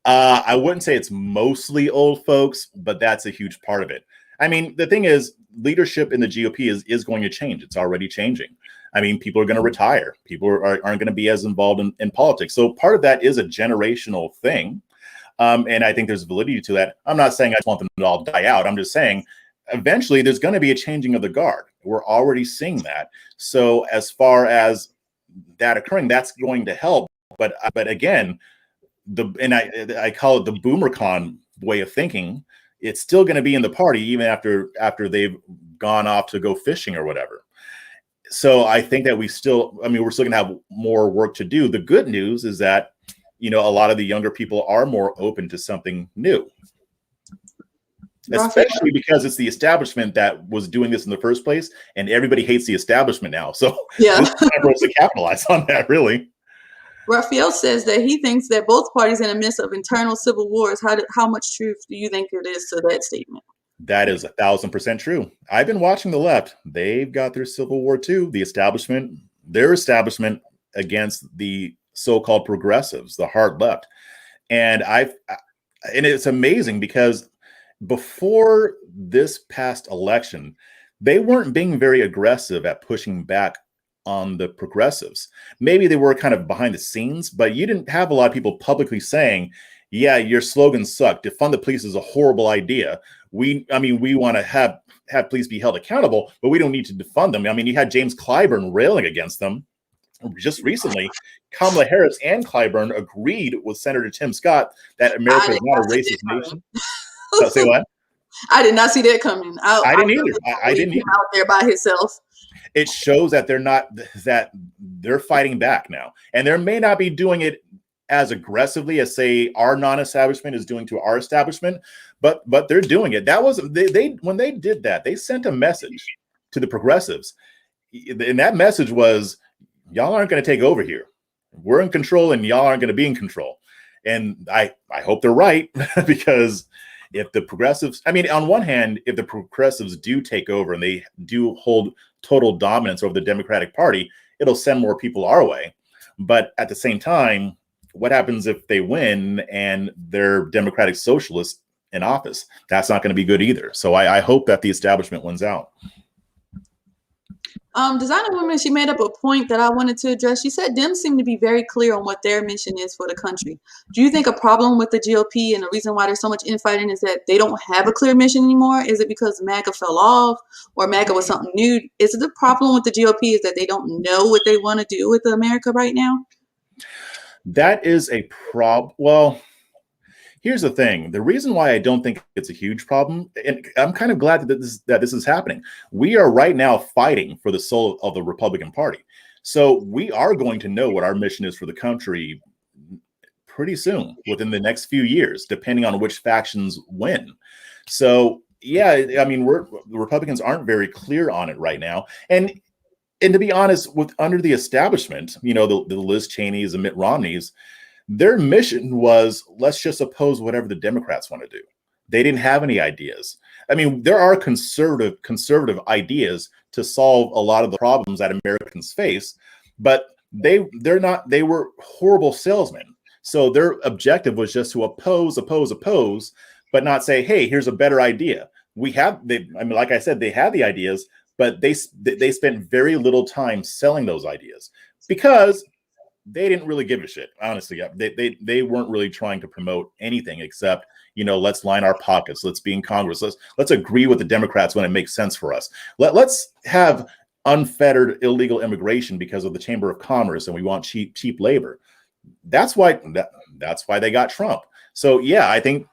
I wouldn't say it's mostly old folks, but that's a huge part of it. I mean, the thing is, leadership in the GOP is going to change. It's already changing. I mean, people are going to retire. People aren't going to be as involved in politics. So part of that is a generational thing. And I think there's validity to that. I'm not saying I want them to all die out. I'm just saying eventually there's going to be a changing of the guard. We're already seeing that. So as far as that occurring, that's going to help. But again, I call it the BoomerCon way of thinking. It's still going to be in the party even after they've gone off to go fishing or whatever. So I think that we're still going to have more work to do. The good news is that, a lot of the younger people are more open to something new, especially because it's the establishment that was doing this in the first place, and everybody hates the establishment now. So this is time for us to capitalize on that, really. Raphael says that he thinks that both parties are in the midst of internal civil wars. How much truth do you think it is to that statement? That is 1,000% true. I've been watching the left. They've got their civil war too. Their establishment against the so-called progressives, the hard left. And it's amazing because before this past election, they weren't being very aggressive at pushing back on the progressives. Maybe they were kind of behind the scenes, but you didn't have a lot of people publicly saying, yeah, your slogans suck. Defund the police is a horrible idea. We want to have police be held accountable, but we don't need to defund them. I mean, you had James Clyburn railing against them. Just recently, Kamala Harris and Clyburn agreed with Senator Tim Scott that America is not a racist nation. So, say what? I did not see that coming. I didn't either. I didn't either. Out there by himself. It shows that they're fighting back now, and they may not be doing it as aggressively as, say, our non-establishment is doing to our establishment, but they're doing it. That was when they did that, they sent a message to the progressives, and that message was, y'all aren't going to take over here. We're in control, and y'all aren't going to be in control. And I hope they're right, because if the progressives, on one hand, if the progressives do take over and they do hold total dominance over the Democratic Party, it'll send more people our way. But at the same time, what happens if they win and they're democratic socialists in office? That's not going to be good either. So I hope that the establishment wins out. Designer Woman, she made up a point that I wanted to address. She said Dems seem to be very clear on what their mission is for the country. Do you think a problem with the GOP and the reason why there's so much infighting is that they don't have a clear mission anymore? Is it because MAGA fell off or MAGA was something new? Is it the problem with the GOP is that they don't know what they want to do with America right now? That is a problem. Well, here's the thing. The reason why I don't think it's a huge problem, and I'm kind of glad that this is happening. We are right now fighting for the soul of the Republican Party. So we are going to know what our mission is for the country pretty soon, within the next few years, depending on which factions win. So yeah, I mean, the Republicans aren't very clear on it right now. And to be honest, under the establishment, the Liz Cheneys and Mitt Romneys, their mission was, let's just oppose whatever the Democrats want to do. They didn't have any ideas. I mean, there are conservative ideas to solve a lot of the problems that Americans face, but they were horrible salesmen. So their objective was just to oppose, but not say, hey, here's a better idea. Like I said, they had the ideas, but they spent very little time selling those ideas because they didn't really give a shit, honestly. They weren't really trying to promote anything except, let's line our pockets. Let's be in Congress. Let's agree with the Democrats when it makes sense for us. Let's have unfettered illegal immigration because of the Chamber of Commerce, and we want cheap labor. That's why they got Trump. So yeah, I think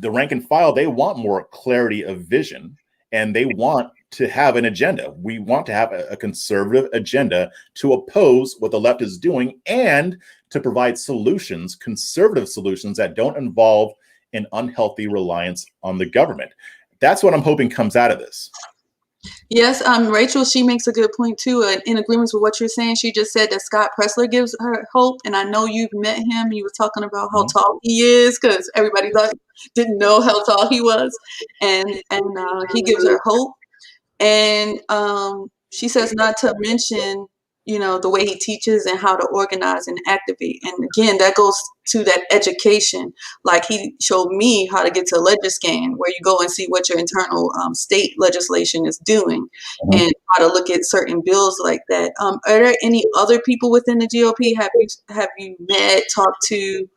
the rank and file, they want more clarity of vision, and they want to have an agenda. We want to have a conservative agenda to oppose what the left is doing and to provide conservative solutions that don't involve an unhealthy reliance on the government. That's what I'm hoping comes out of this. Yes, Rachel, she makes a good point too. In agreement with what you're saying, she just said that Scott Presler gives her hope, and I know you've met him. He was talking about how tall he is because everybody didn't know how tall he was, and he gives her hope. And she says not to mention, the way he teaches and how to organize and activate. And again, that goes to that education. Like he showed me how to get to Legiscan, where you go and see what your internal state legislation is doing and how to look at certain bills like that. Are there any other people within the GOP have you met, talked to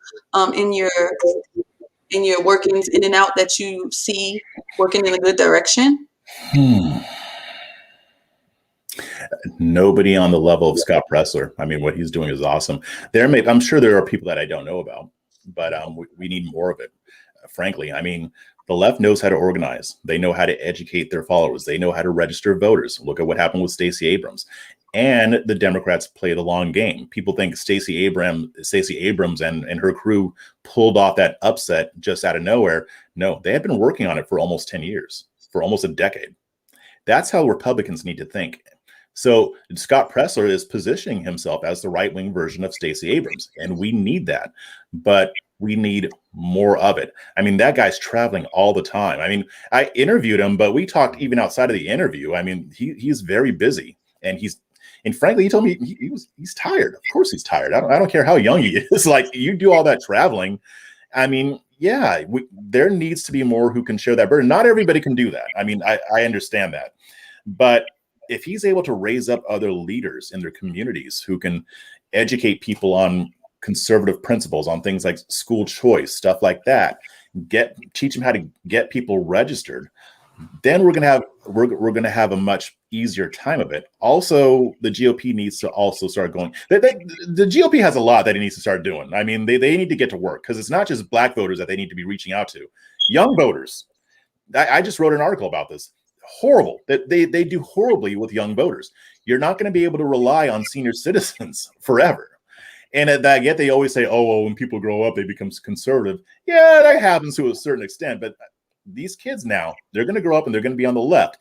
in your workings in and out that you see working in a good direction? Nobody on the level of Scott Presler. I mean, what he's doing is awesome. I'm sure there are people that I don't know about, but we need more of it. Frankly, I mean, the left knows how to organize. They know how to educate their followers. They know how to register voters. Look at what happened with Stacey Abrams. And the Democrats play the long game. People think Stacey Abrams and her crew pulled off that upset just out of nowhere. No, they had been working on it for almost 10 years, for almost a decade. That's how Republicans need to think. So Scott Presler is positioning himself as the right-wing version of Stacey Abrams, and we need that, but we need more of it. I mean, that guy's traveling all the time. I mean, I interviewed him, but we talked even outside of the interview. I mean, he's very busy, and frankly, he told me he's tired. Of course he's tired. I don't care how young he is. Like, you do all that traveling. I mean, yeah, there needs to be more who can share that burden. Not everybody can do that. I mean, I understand that, but if he's able to raise up other leaders in their communities who can educate people on conservative principles, on things like school choice, stuff like that, teach them how to get people registered, then we're gonna have a much easier time of it. Also, the GOP needs to also start going. The GOP has a lot that it needs to start doing. I mean, they need to get to work, because it's not just black voters that they need to be reaching out to. Young voters. I just wrote an article about this. Horrible. They do horribly with young voters. You're not going to be able to rely on senior citizens forever. And yet they always say, oh, well, when people grow up, they become conservative. Yeah, that happens to a certain extent. But these kids now, they're going to grow up and they're going to be on the left.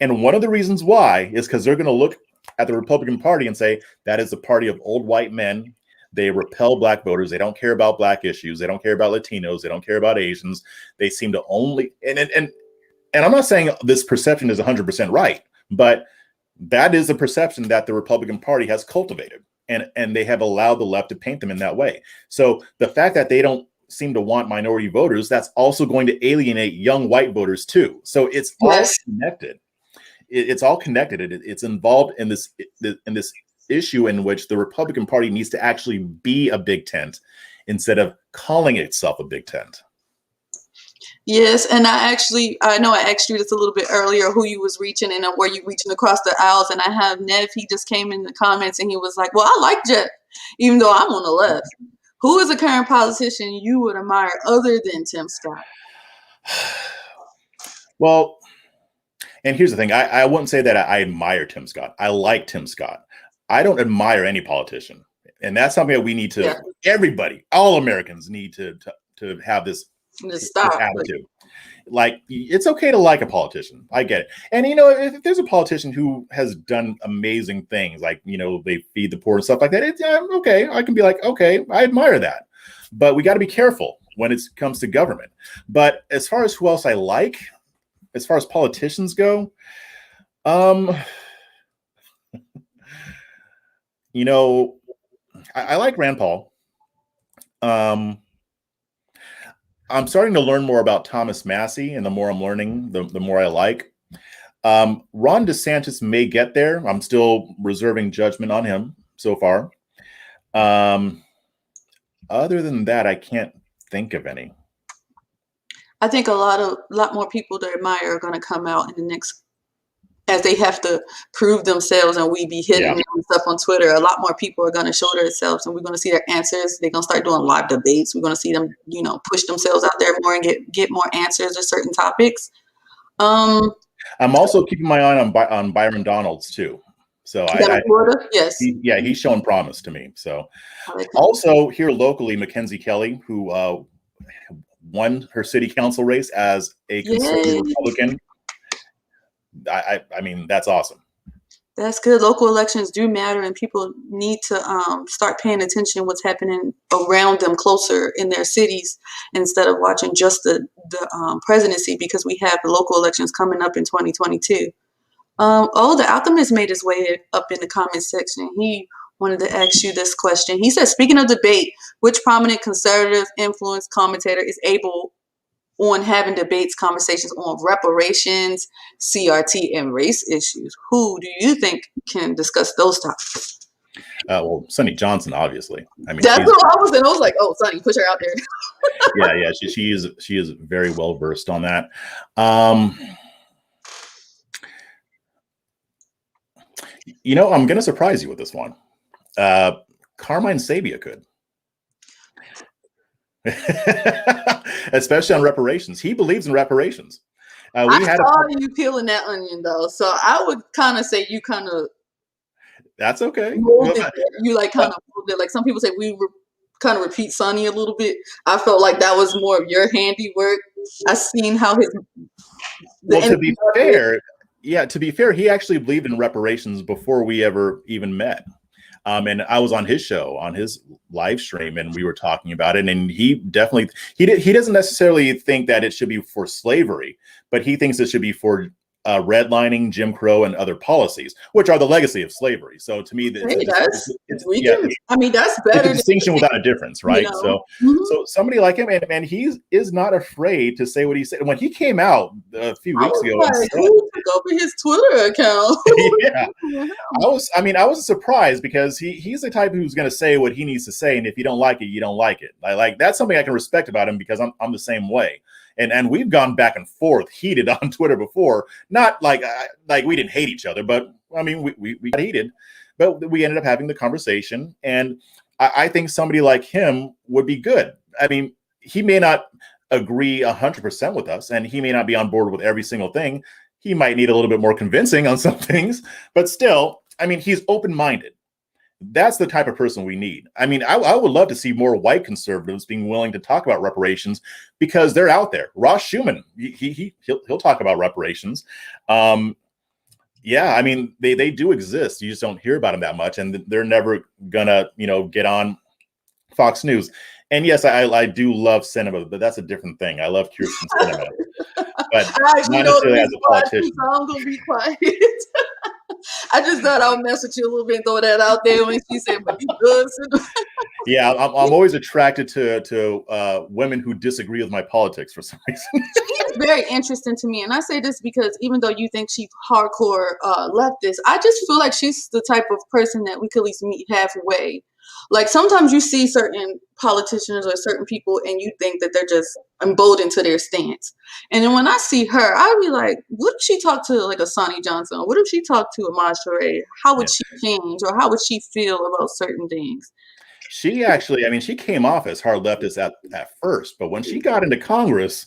And one of the reasons why is because they're going to look at the Republican Party and say, that is the party of old white men. They repel black voters. They don't care about black issues. They don't care about Latinos. They don't care about Asians. They seem to only and I'm not saying this perception is 100% right, but that is a perception that the Republican Party has cultivated. and they have allowed the left to paint them in that way. So the fact that they don't seem to want minority voters, that's also going to alienate young white voters too. So it's all connected. It's all connected. It's involved in this issue in which the Republican Party needs to actually be a big tent instead of calling itself a big tent. Yes, and I know I asked you this a little bit earlier, who you was reaching and were you reaching across the aisles, and I have Nev, he just came in the comments and he was like, well, I like Jeff, even though I'm on the left. Who is a current politician you would admire other than Tim Scott? Well, and here's the thing, I wouldn't say that I admire Tim Scott. I like Tim Scott. I don't admire any politician. And that's something that we need to, everybody, all Americans need to have this attitude. Like, it's okay to like a politician. I get it. And, if there's a politician who has done amazing things, like, they feed the poor and stuff like that, it's okay. I can be like, okay, I admire that. But we got to be careful when it comes to government. But as far as who else I like, as far as politicians go, I like Rand Paul. I'm starting to learn more about Thomas Massie, and the more I'm learning, the more I like. Ron DeSantis may get there. I'm still reserving judgment on him so far. Other than that, I can't think of any. I think a lot more people to admire are going to come out in the next, as they have to prove themselves, and we be hitting them and stuff on Twitter. A lot more people are going to show themselves, and we're going to see their answers. They're going to start doing live debates. We're going to see them, push themselves out there more and get more answers to certain topics. I'm also keeping my eye on Byron Donalds too. So yes, he's showing promise to me. So also here locally, Mackenzie Kelly, who won her city council race as a conservative Republican. I mean, that's awesome. That's good. Local elections do matter, and people need to start paying attention to what's happening around them closer in their cities instead of watching just the presidency, because we have the local elections coming up in 2022. The Alchemist made his way up in the comment section. He wanted to ask you this question. He said, speaking of debate, which prominent conservative influence commentator is able on having debates, conversations on reparations, CRT, and race issues? Who do you think can discuss those topics? Well, Sonny Johnson, obviously. I mean, that's what I was saying. I was like, "Oh, Sonny, push her out there." yeah, she is very well versed on that. I'm going to surprise you with this one. Carmine Sabia could. Especially on reparations. He believes in reparations. I saw you peeling that onion, though, so I would kind of say you kind of. That's okay. You like kind of moved it. Like some people say, we kind of repeat Sonny a little bit. I felt like that was more of your handiwork. I seen how his. To be fair, he actually believed in reparations before we ever even met. And I was on his show, on his live stream, and we were talking about it. And he definitely, he doesn't necessarily think that it should be for slavery, but he thinks it should be for redlining, Jim Crow, and other policies, which are the legacy of slavery. So to me, that's better. It's a distinction without a difference, right? So somebody like him, and he is not afraid to say what he said. When he came out a few weeks ago, who took over his Twitter account? I was surprised, because he's the type who's going to say what he needs to say, and if you don't like it, you don't like it. That's something I can respect about him, because I'm the same way. And we've gone back and forth heated on Twitter before. Not like we didn't hate each other, but I mean, we got heated, but we ended up having the conversation. And I think somebody like him would be good. I mean, he may not agree 100% with us, and he may not be on board with every single thing. He might need a little bit more convincing on some things, but still, I mean, he's open-minded. That's the type of person we need. I mean, I would love to see more white conservatives being willing to talk about reparations, because they're out there. Ross Schumann, he'll talk about reparations. I mean, they do exist. You just don't hear about them that much, and they're never gonna, get on Fox News. And yes, I do love cinema, but that's a different thing. I love Kirsten Cinema, but not necessarily as a politician. So I'm gonna be quiet. I just thought I would mess with you a little bit and throw that out there when she said, but he does. Yeah, I'm always attracted to women who disagree with my politics for some reason. She is very interesting to me, and I say this because even though you think she's hardcore leftist, I just feel like she's the type of person that we could at least meet halfway. Like sometimes you see certain politicians or certain people, and you think that they're just emboldened to their stance. And then when I see her, I'd be like, what if she talked to like a Sonny Johnson? Or what if she talked to a Mashere? How would she change, or how would she feel about certain things? She actually, I mean, she came off as hard leftist at first, but when she got into Congress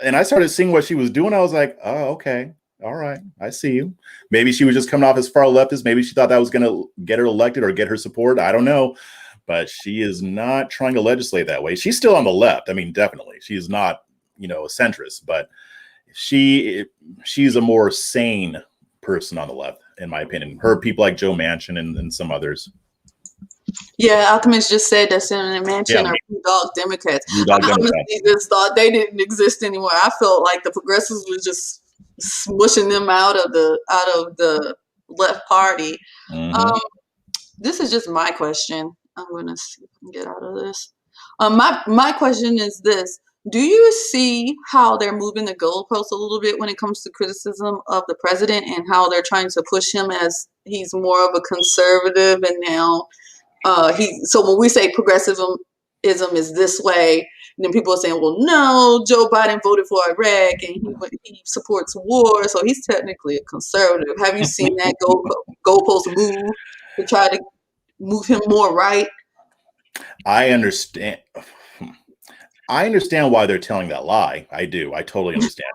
and I started seeing what she was doing, I was like, oh, okay. All right. I see you. Maybe she was just coming off as far leftist. Maybe she thought that was going to get her elected or get her support. I don't know. But she is not trying to legislate that way. She's still on the left. I mean, definitely. She's not, a centrist, but she's a more sane person on the left, in my opinion. Her people like Joe Manchin and some others. Yeah, Alchemist just said that Senator Manchin are blue dog Democrats. I honestly just thought they didn't exist anymore. I felt like the progressives were just smushing them out of the left party. Mm-hmm. This is just my question. I'm gonna see if I can get out of this. My question is this: do you see how they're moving the goalposts a little bit when it comes to criticism of the president and how they're trying to push him as he's more of a conservative and now so when we say progressivism is this way, then people are saying, well, no, Joe Biden voted for Iraq and he supports war, so he's technically a conservative. Have you seen that goalpost move to try to move him more right? I understand why they're telling that lie. I do. I totally understand.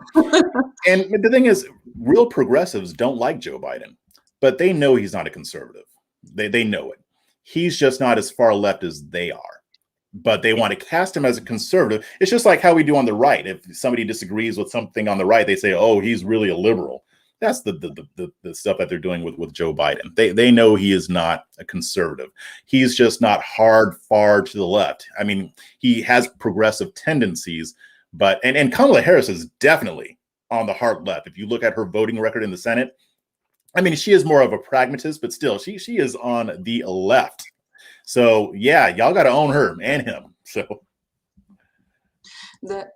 And the thing is, real progressives don't like Joe Biden, but they know he's not a conservative. They know it. He's just not as far left as they are, but they want to cast him as a conservative. It's just like how we do on the right. If somebody disagrees with something on the right, they say, oh, he's really a liberal. That's the stuff that they're doing with Joe Biden. They know he is not a conservative. He's just not far to the left. I mean, he has progressive tendencies, but and Kamala Harris is definitely on the hard left. If you look at her voting record in the Senate, I mean, she is more of a pragmatist, but still, she is on the left. So yeah, y'all got to own her and him. So that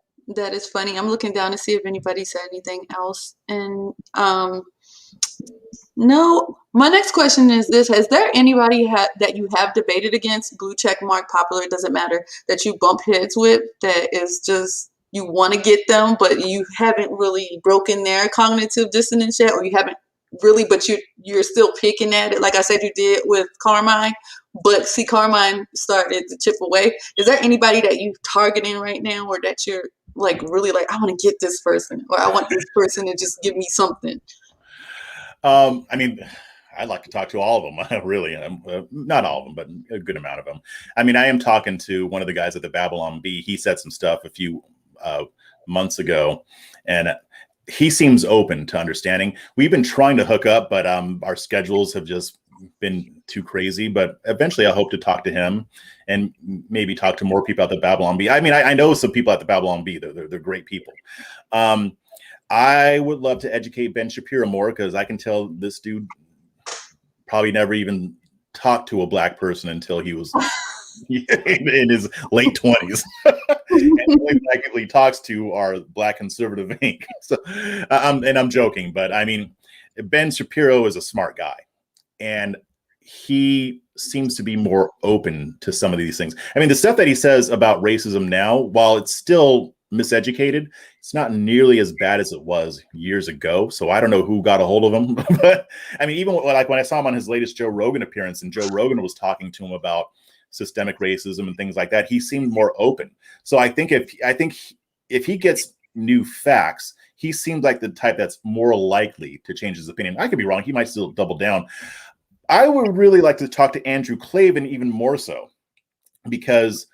is funny. I'm looking down to see if anybody said anything else. And no, my next question is this: has there anybody that you have debated against, blue check mark, popular, it doesn't matter, that you bump heads with, that is just you want to get them, but you haven't really broken their cognitive dissonance yet, or you haven't really, but you're still picking at it, like I said you did with Carmine, but see Carmine started to chip away. Is there anybody that you're targeting right now, or that you're like really like, I want to get this person, or I want this person to just give me something? I mean, I'd like to talk to all of them, really. Not all of them, but a good amount of them. I mean, I am talking to one of the guys at the Babylon Bee. He said some stuff a few months ago, and he seems open to understanding. We've been trying to hook up, but our schedules have just been too crazy. But eventually I hope to talk to him and maybe talk to more people at the Babylon Bee. I mean, I know some people at the Babylon Bee. They're great people. I would love to educate Ben Shapiro more, because I can tell this dude probably never even talked to a black person until he was in his late 20s. And the only black people he talks to are Black Conservative Inc. So, and I'm joking, but I mean, Ben Shapiro is a smart guy, and he seems to be more open to some of these things. I mean, the stuff that he says about racism now, while it's still miseducated, it's not nearly as bad as it was years ago. So I don't know who got a hold of him, but I mean, even like when I saw him on his latest Joe Rogan appearance, and Joe Rogan was talking to him about systemic racism and things like that, he seemed more open. So I think if he gets new facts, he seems like the type that's more likely to change his opinion. I could be wrong. He might still double down. I would really like to talk to Andrew Klavan even more so, because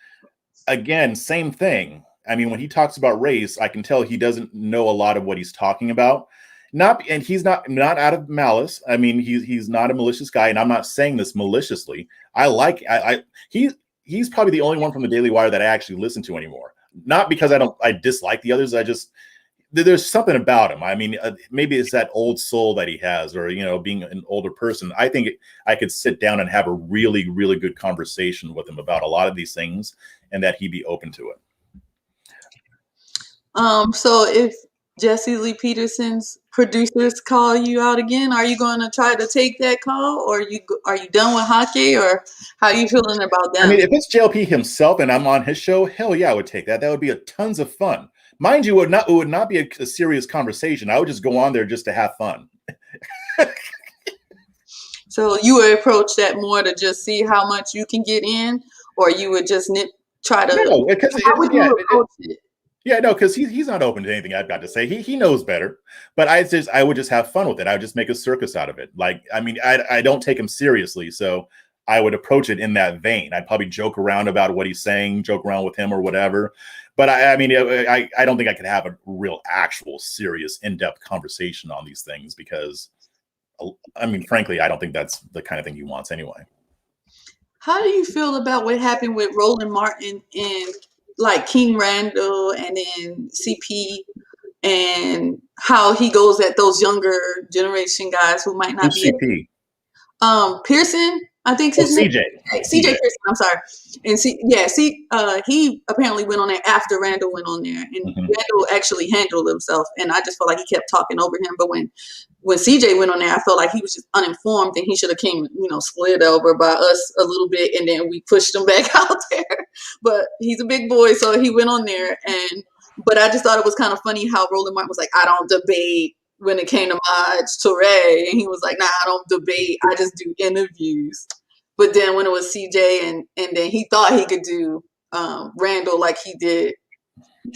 again, same thing. I mean, when he talks about race, I can tell he doesn't know a lot of what he's talking about. And he's not out of malice. I mean, he's not a malicious guy, and I'm not saying this maliciously. He's probably the only one from the Daily Wire that I actually listen to anymore. Not because I dislike the others. there's something about him. I mean, maybe it's that old soul that he has, or, being an older person. I think I could sit down and have a really, really good conversation with him about a lot of these things, and that he'd be open to it. So if Jesse Lee Peterson's producers call you out again, are you going to try to take that call, or are you done with hockey, or how are you feeling about that? I mean, if it's JLP himself and I'm on his show, hell yeah, I would take that. That would be tons of fun. Mind you, it would not be a serious conversation. I would just go on there just to have fun. So you would approach that more to just see how much you can get in, or you would just try to? No, because how would you approach it? Yeah, no, because he's not open to anything I've got to say. He knows better, but I would just have fun with it. I would just make a circus out of it. Like, I mean, I don't take him seriously, so I would approach it in that vein. I'd probably joke around about what he's saying, joke around with him or whatever. But I mean, I don't think I could have a real, actual, serious, in-depth conversation on these things because, I mean, frankly, I don't think that's the kind of thing he wants anyway. How do you feel about what happened with Roland Martin and like King Randall and then CP, and how he goes at those younger generation guys who might not be CP? Pearson, I think his name. CJ Pearson, I'm sorry. And he apparently went on there after Randall went on there, and Randall actually handled himself, and I just felt like he kept talking over him. But when CJ went on there, I felt like he was just uninformed, and he should have came, slid over by us a little bit, and then we pushed him back out there. But he's a big boy, so he went on there, but I just thought it was kind of funny how Roland Martin was like, I don't debate when it came to Maj Touré, and he was like, nah, I don't debate, I just do interviews. But then when it was CJ, and then he thought he could do Randall like he did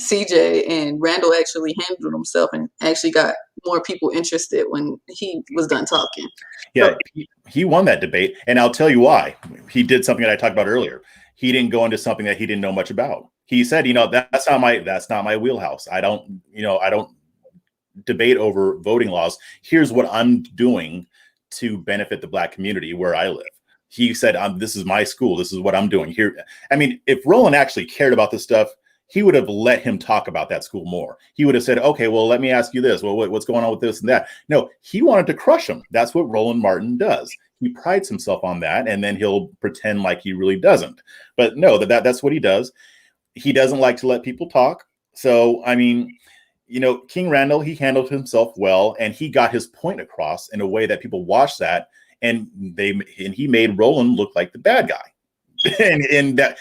CJ, and Randall actually handled himself and actually got more people interested when he was done talking. Yeah, so, he won that debate, and I'll tell you why. He did something that I talked about earlier. He didn't go into something that he didn't know much about. He said, that's not my wheelhouse. I don't debate over voting laws. Here's what I'm doing to benefit the Black community where I live. He said, this is my school. This is what I'm doing here. I mean, if Roland actually cared about this stuff, he would have let him talk about that school more. He would have said, okay, well, let me ask you this. Well, what's going on with this and that? No, he wanted to crush him. That's what Roland Martin does. He prides himself on that, and then he'll pretend like he really doesn't. But no, that's what he does. He doesn't like to let people talk. So, I mean, King Randall, he handled himself well, and he got his point across in a way that people watched that, and he made Roland look like the bad guy. and that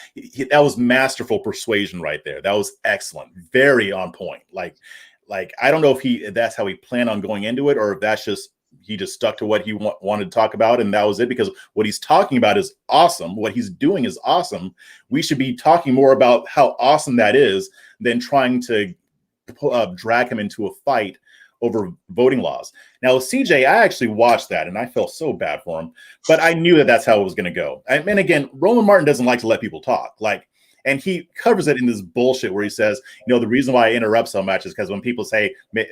was masterful persuasion right there. That was excellent. Very on point. Like I don't know if that's how he planned on going into it, or if that's just he just stuck to what he wanted to talk about, and that was it, because what he's talking about is awesome. What he's doing is awesome. We should be talking more about how awesome that is than trying to drag him into a fight over voting laws. Now, CJ, I actually watched that, and I felt so bad for him, but I knew that that's how it was going to go. And again, Roland Martin doesn't like to let people talk. And he covers it in this bullshit where he says, the reason why I interrupt so much is because when people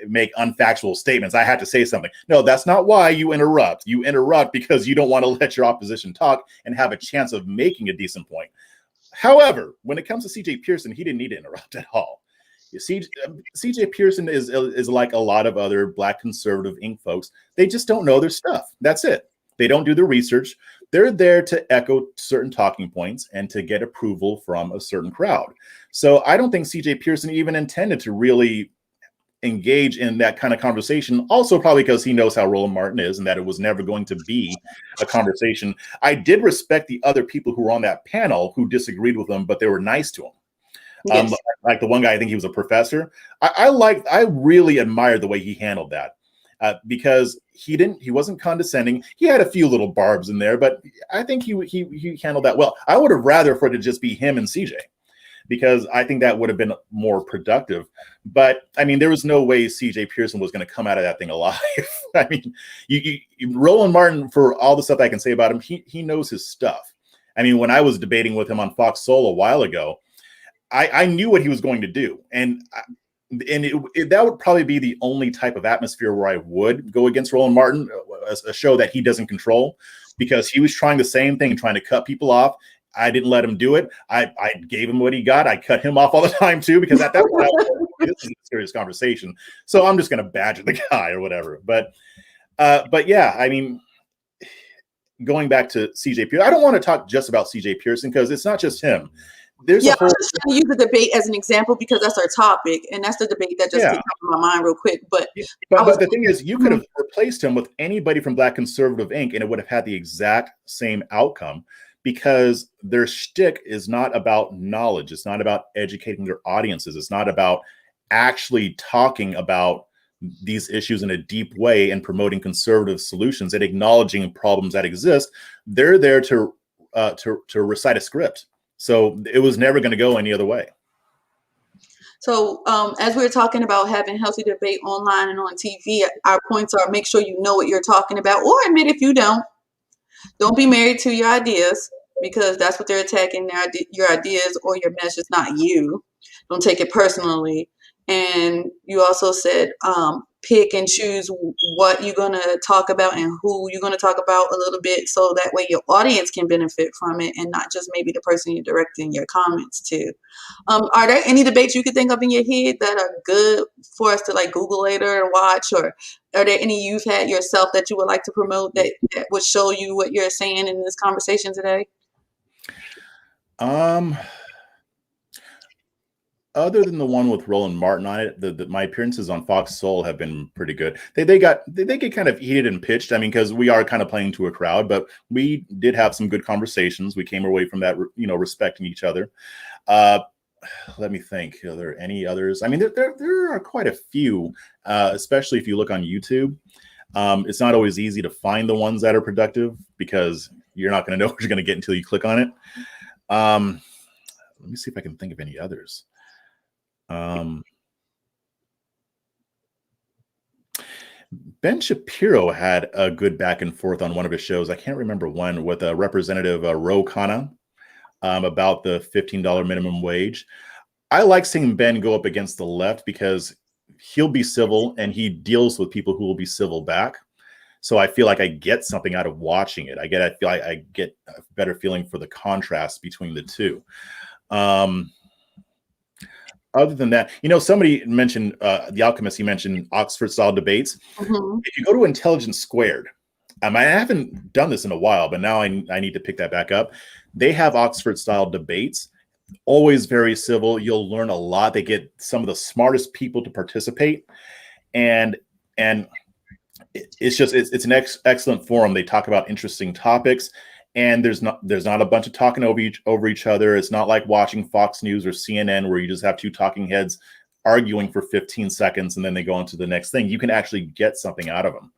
make unfactual statements, I have to say something. No, that's not why you interrupt. You interrupt because you don't want to let your opposition talk and have a chance of making a decent point. However, when it comes to CJ Pearson, he didn't need to interrupt at all. CJ Pearson is like a lot of other Black conservative ink folks. They just don't know their stuff. That's it. They don't do the research. They're there to echo certain talking points and to get approval from a certain crowd. So I don't think CJ Pearson even intended to really engage in that kind of conversation. Also, probably because he knows how Roland Martin is and that it was never going to be a conversation. I did respect the other people who were on that panel who disagreed with him, but they were nice to him. Yes. Like the one guy, I think he was a professor. I really admired the way he handled that. Because he wasn't condescending. He had a few little barbs in there, but I think he handled that well. I would have rather for it to just be him and CJ, because I think that would have been more productive. But I mean, there was no way CJ Pearson was going to come out of that thing alive. I mean, Roland Martin, for all the stuff I can say about him, he knows his stuff. I mean, when I was debating with him on Fox Soul a while ago, I knew what he was going to do, and that would probably be the only type of atmosphere where I would go against Roland Martin, a show that he doesn't control, because he was trying the same thing, trying to cut people off. I didn't let him do it. I gave him what he got. I cut him off all the time too, because at that point this is a serious conversation. So I'm just going to badger the guy or whatever. But yeah, I mean, going back to CJ Pearson, I don't want to talk just about CJ Pearson because it's not just him. There's I'm just trying to use the debate as an example because that's our topic, and that's the debate that just came up in my mind real quick. But the thing is, you could have replaced him with anybody from Black Conservative Inc., and it would have had the exact same outcome because their shtick is not about knowledge. It's not about educating their audiences. It's not about actually talking about these issues in a deep way and promoting conservative solutions and acknowledging problems that exist. They're there to recite a script. So it was never going to go any other way. So as we're talking about having healthy debate online and on TV, our points are make sure you know what you're talking about, or admit if you don't. Don't be married to your ideas because that's what they're attacking, your ideas or your message, not you. Don't take it personally. And you also said pick and choose what you're going to talk about and who you're going to talk about a little bit so that way your audience can benefit from it and not just maybe the person you're directing your comments to. Are there any debates you could think of in your head that are good for us to like Google later and watch, or are there any you've had yourself that you would like to promote that would show you what you're saying in this conversation today? Other than the one with Roland Martin on it, my appearances on Fox Soul have been pretty good. They get kind of heated and pitched. I mean, because we are kind of playing to a crowd, but we did have some good conversations. We came away from that, respecting each other. Let me think. Are there any others? I mean, there are quite a few, especially if you look on YouTube. It's not always easy to find the ones that are productive because you're not going to know what you're going to get until you click on it. Let me see if I can think of any others. Ben Shapiro had a good back and forth on one of his shows. I can't remember when, with a Representative Ro Khanna about the $15 minimum wage. I like seeing Ben go up against the left because he'll be civil and he deals with people who will be civil back. So I feel like I get something out of watching it. I get a better feeling for the contrast between the two. Other than that, somebody mentioned The Alchemist. He mentioned Oxford-style debates. Mm-hmm. If you go to Intelligence Squared, I haven't done this in a while, but now I need to pick that back up. They have Oxford-style debates, always very civil. You'll learn a lot. They get some of the smartest people to participate, and it's an excellent forum. They talk about interesting topics. And there's not a bunch of talking over each other. It's not like watching Fox News or CNN where you just have two talking heads arguing for 15 seconds and then they go on to the next thing. You can actually get something out of them.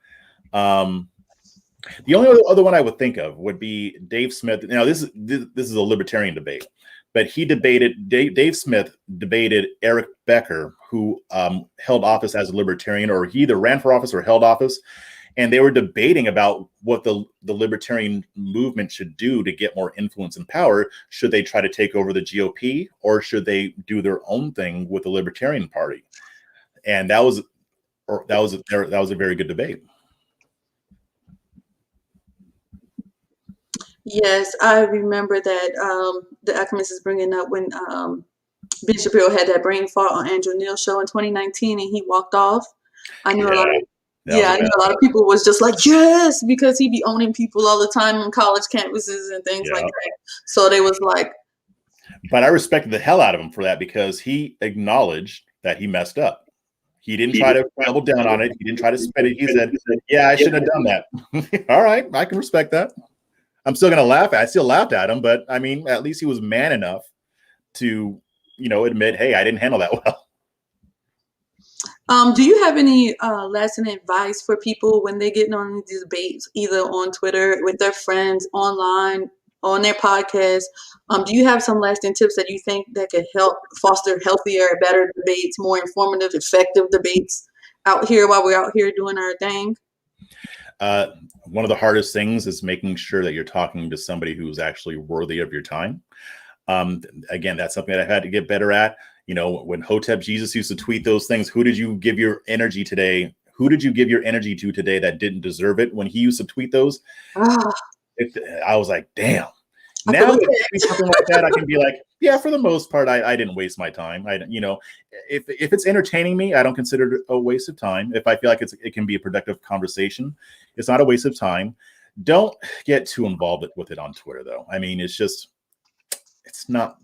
The only other one I would think of would be Dave Smith. Now this is a libertarian debate, but Dave Smith debated Eric Becker, who held office as a libertarian, or he either ran for office or held office. And they were debating about what the libertarian movement should do to get more influence and power. Should they try to take over the GOP, or should they do their own thing with the Libertarian Party? And that was a very good debate. Yes, I remember that the Alchemist is bringing up when Ben Shapiro had that brain fart on Andrew Neil's show in 2019 and he walked off. I know a lot of I know a lot of people was just like, yes, because he be owning people all the time on college campuses and things like that. So they was like. But I respected the hell out of him for that because he acknowledged that he messed up. He didn't try to double down on it. He didn't try to spin it. He said, yeah, I shouldn't have done that. All right, I can respect that. I'm still going to laugh. I still laughed at him, but I mean, at least he was man enough to, admit, hey, I didn't handle that well. Do you have any lasting advice for people when they get on these debates, either on Twitter, with their friends, online, on their podcast? Do you have some lasting tips that you think that could help foster healthier, better debates, more informative, effective debates out here while we're out here doing our thing? One of the hardest things is making sure that you're talking to somebody who's actually worthy of your time. Again, that's something that I've had to get better at. When Hotep Jesus used to tweet those things, who did you give your energy today? Who did you give your energy to today that didn't deserve it? When he used to tweet those, I was like, damn. Now, if I tweet something like that, I can be like, Yeah, for the most part, I didn't waste my time. If it's entertaining me, I don't consider it a waste of time. If I feel like it can be a productive conversation, it's not a waste of time. Don't get too involved with it on Twitter, though. I mean, it's not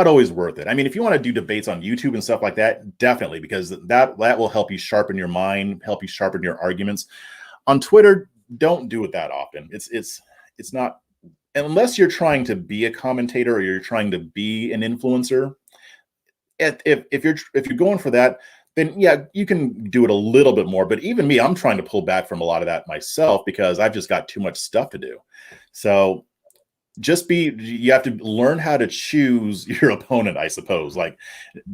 always worth it. I mean, if you want to do debates on YouTube and stuff like that, definitely, because that will help you sharpen your mind, help you sharpen your arguments. On Twitter, don't do it that often. It's not, unless you're trying to be a commentator or you're trying to be an influencer. If you're going for that, then yeah, you can do it a little bit more. But even me, I'm trying to pull back from a lot of that myself because I've just got too much stuff to do. So you have to learn how to choose your opponent, I suppose. Like,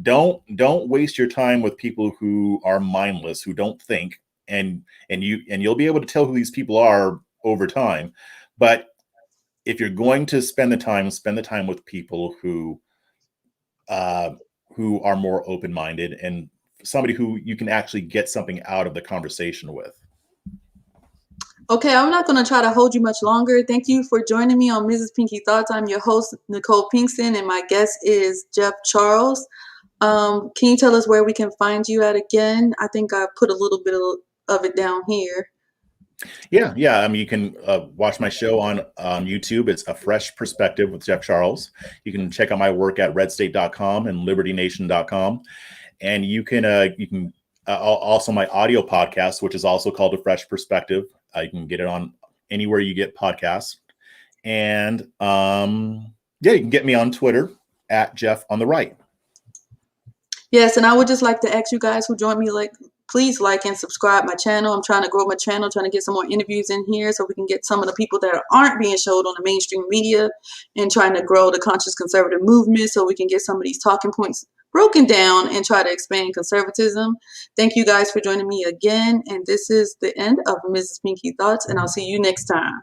don't waste your time with people who are mindless, who don't think, and you'll be able to tell who these people are over time. But if you're going to spend the time with people who are more open-minded and somebody who you can actually get something out of the conversation with. Okay, I'm not going to try to hold you much longer. Thank you for joining me on Mrs. Pinky Thoughts. I'm your host, Nicole Pinkston, and my guest is Jeff Charles. Can you tell us where we can find you at again? I think I put a little bit of it down here. Yeah. I mean, you can watch my show on YouTube. It's A Fresh Perspective with Jeff Charles. You can check out my work at RedState.com and LibertyNation.com. And you can also my audio podcast, which is also called A Fresh Perspective. You can get it on anywhere you get podcasts. And you can get me on Twitter at Jeff on the Right. Yes, and I would just like to ask you guys who joined me, please like and subscribe my channel. I'm trying to grow my channel, trying to get some more interviews in here so we can get some of the people that aren't being showed on the mainstream media, and trying to grow the conscious conservative movement so we can get some of these talking points broken down and try to expand conservatism. Thank you guys for joining me again. And this is the end of Mrs. Pinky Thoughts, and I'll see you next time.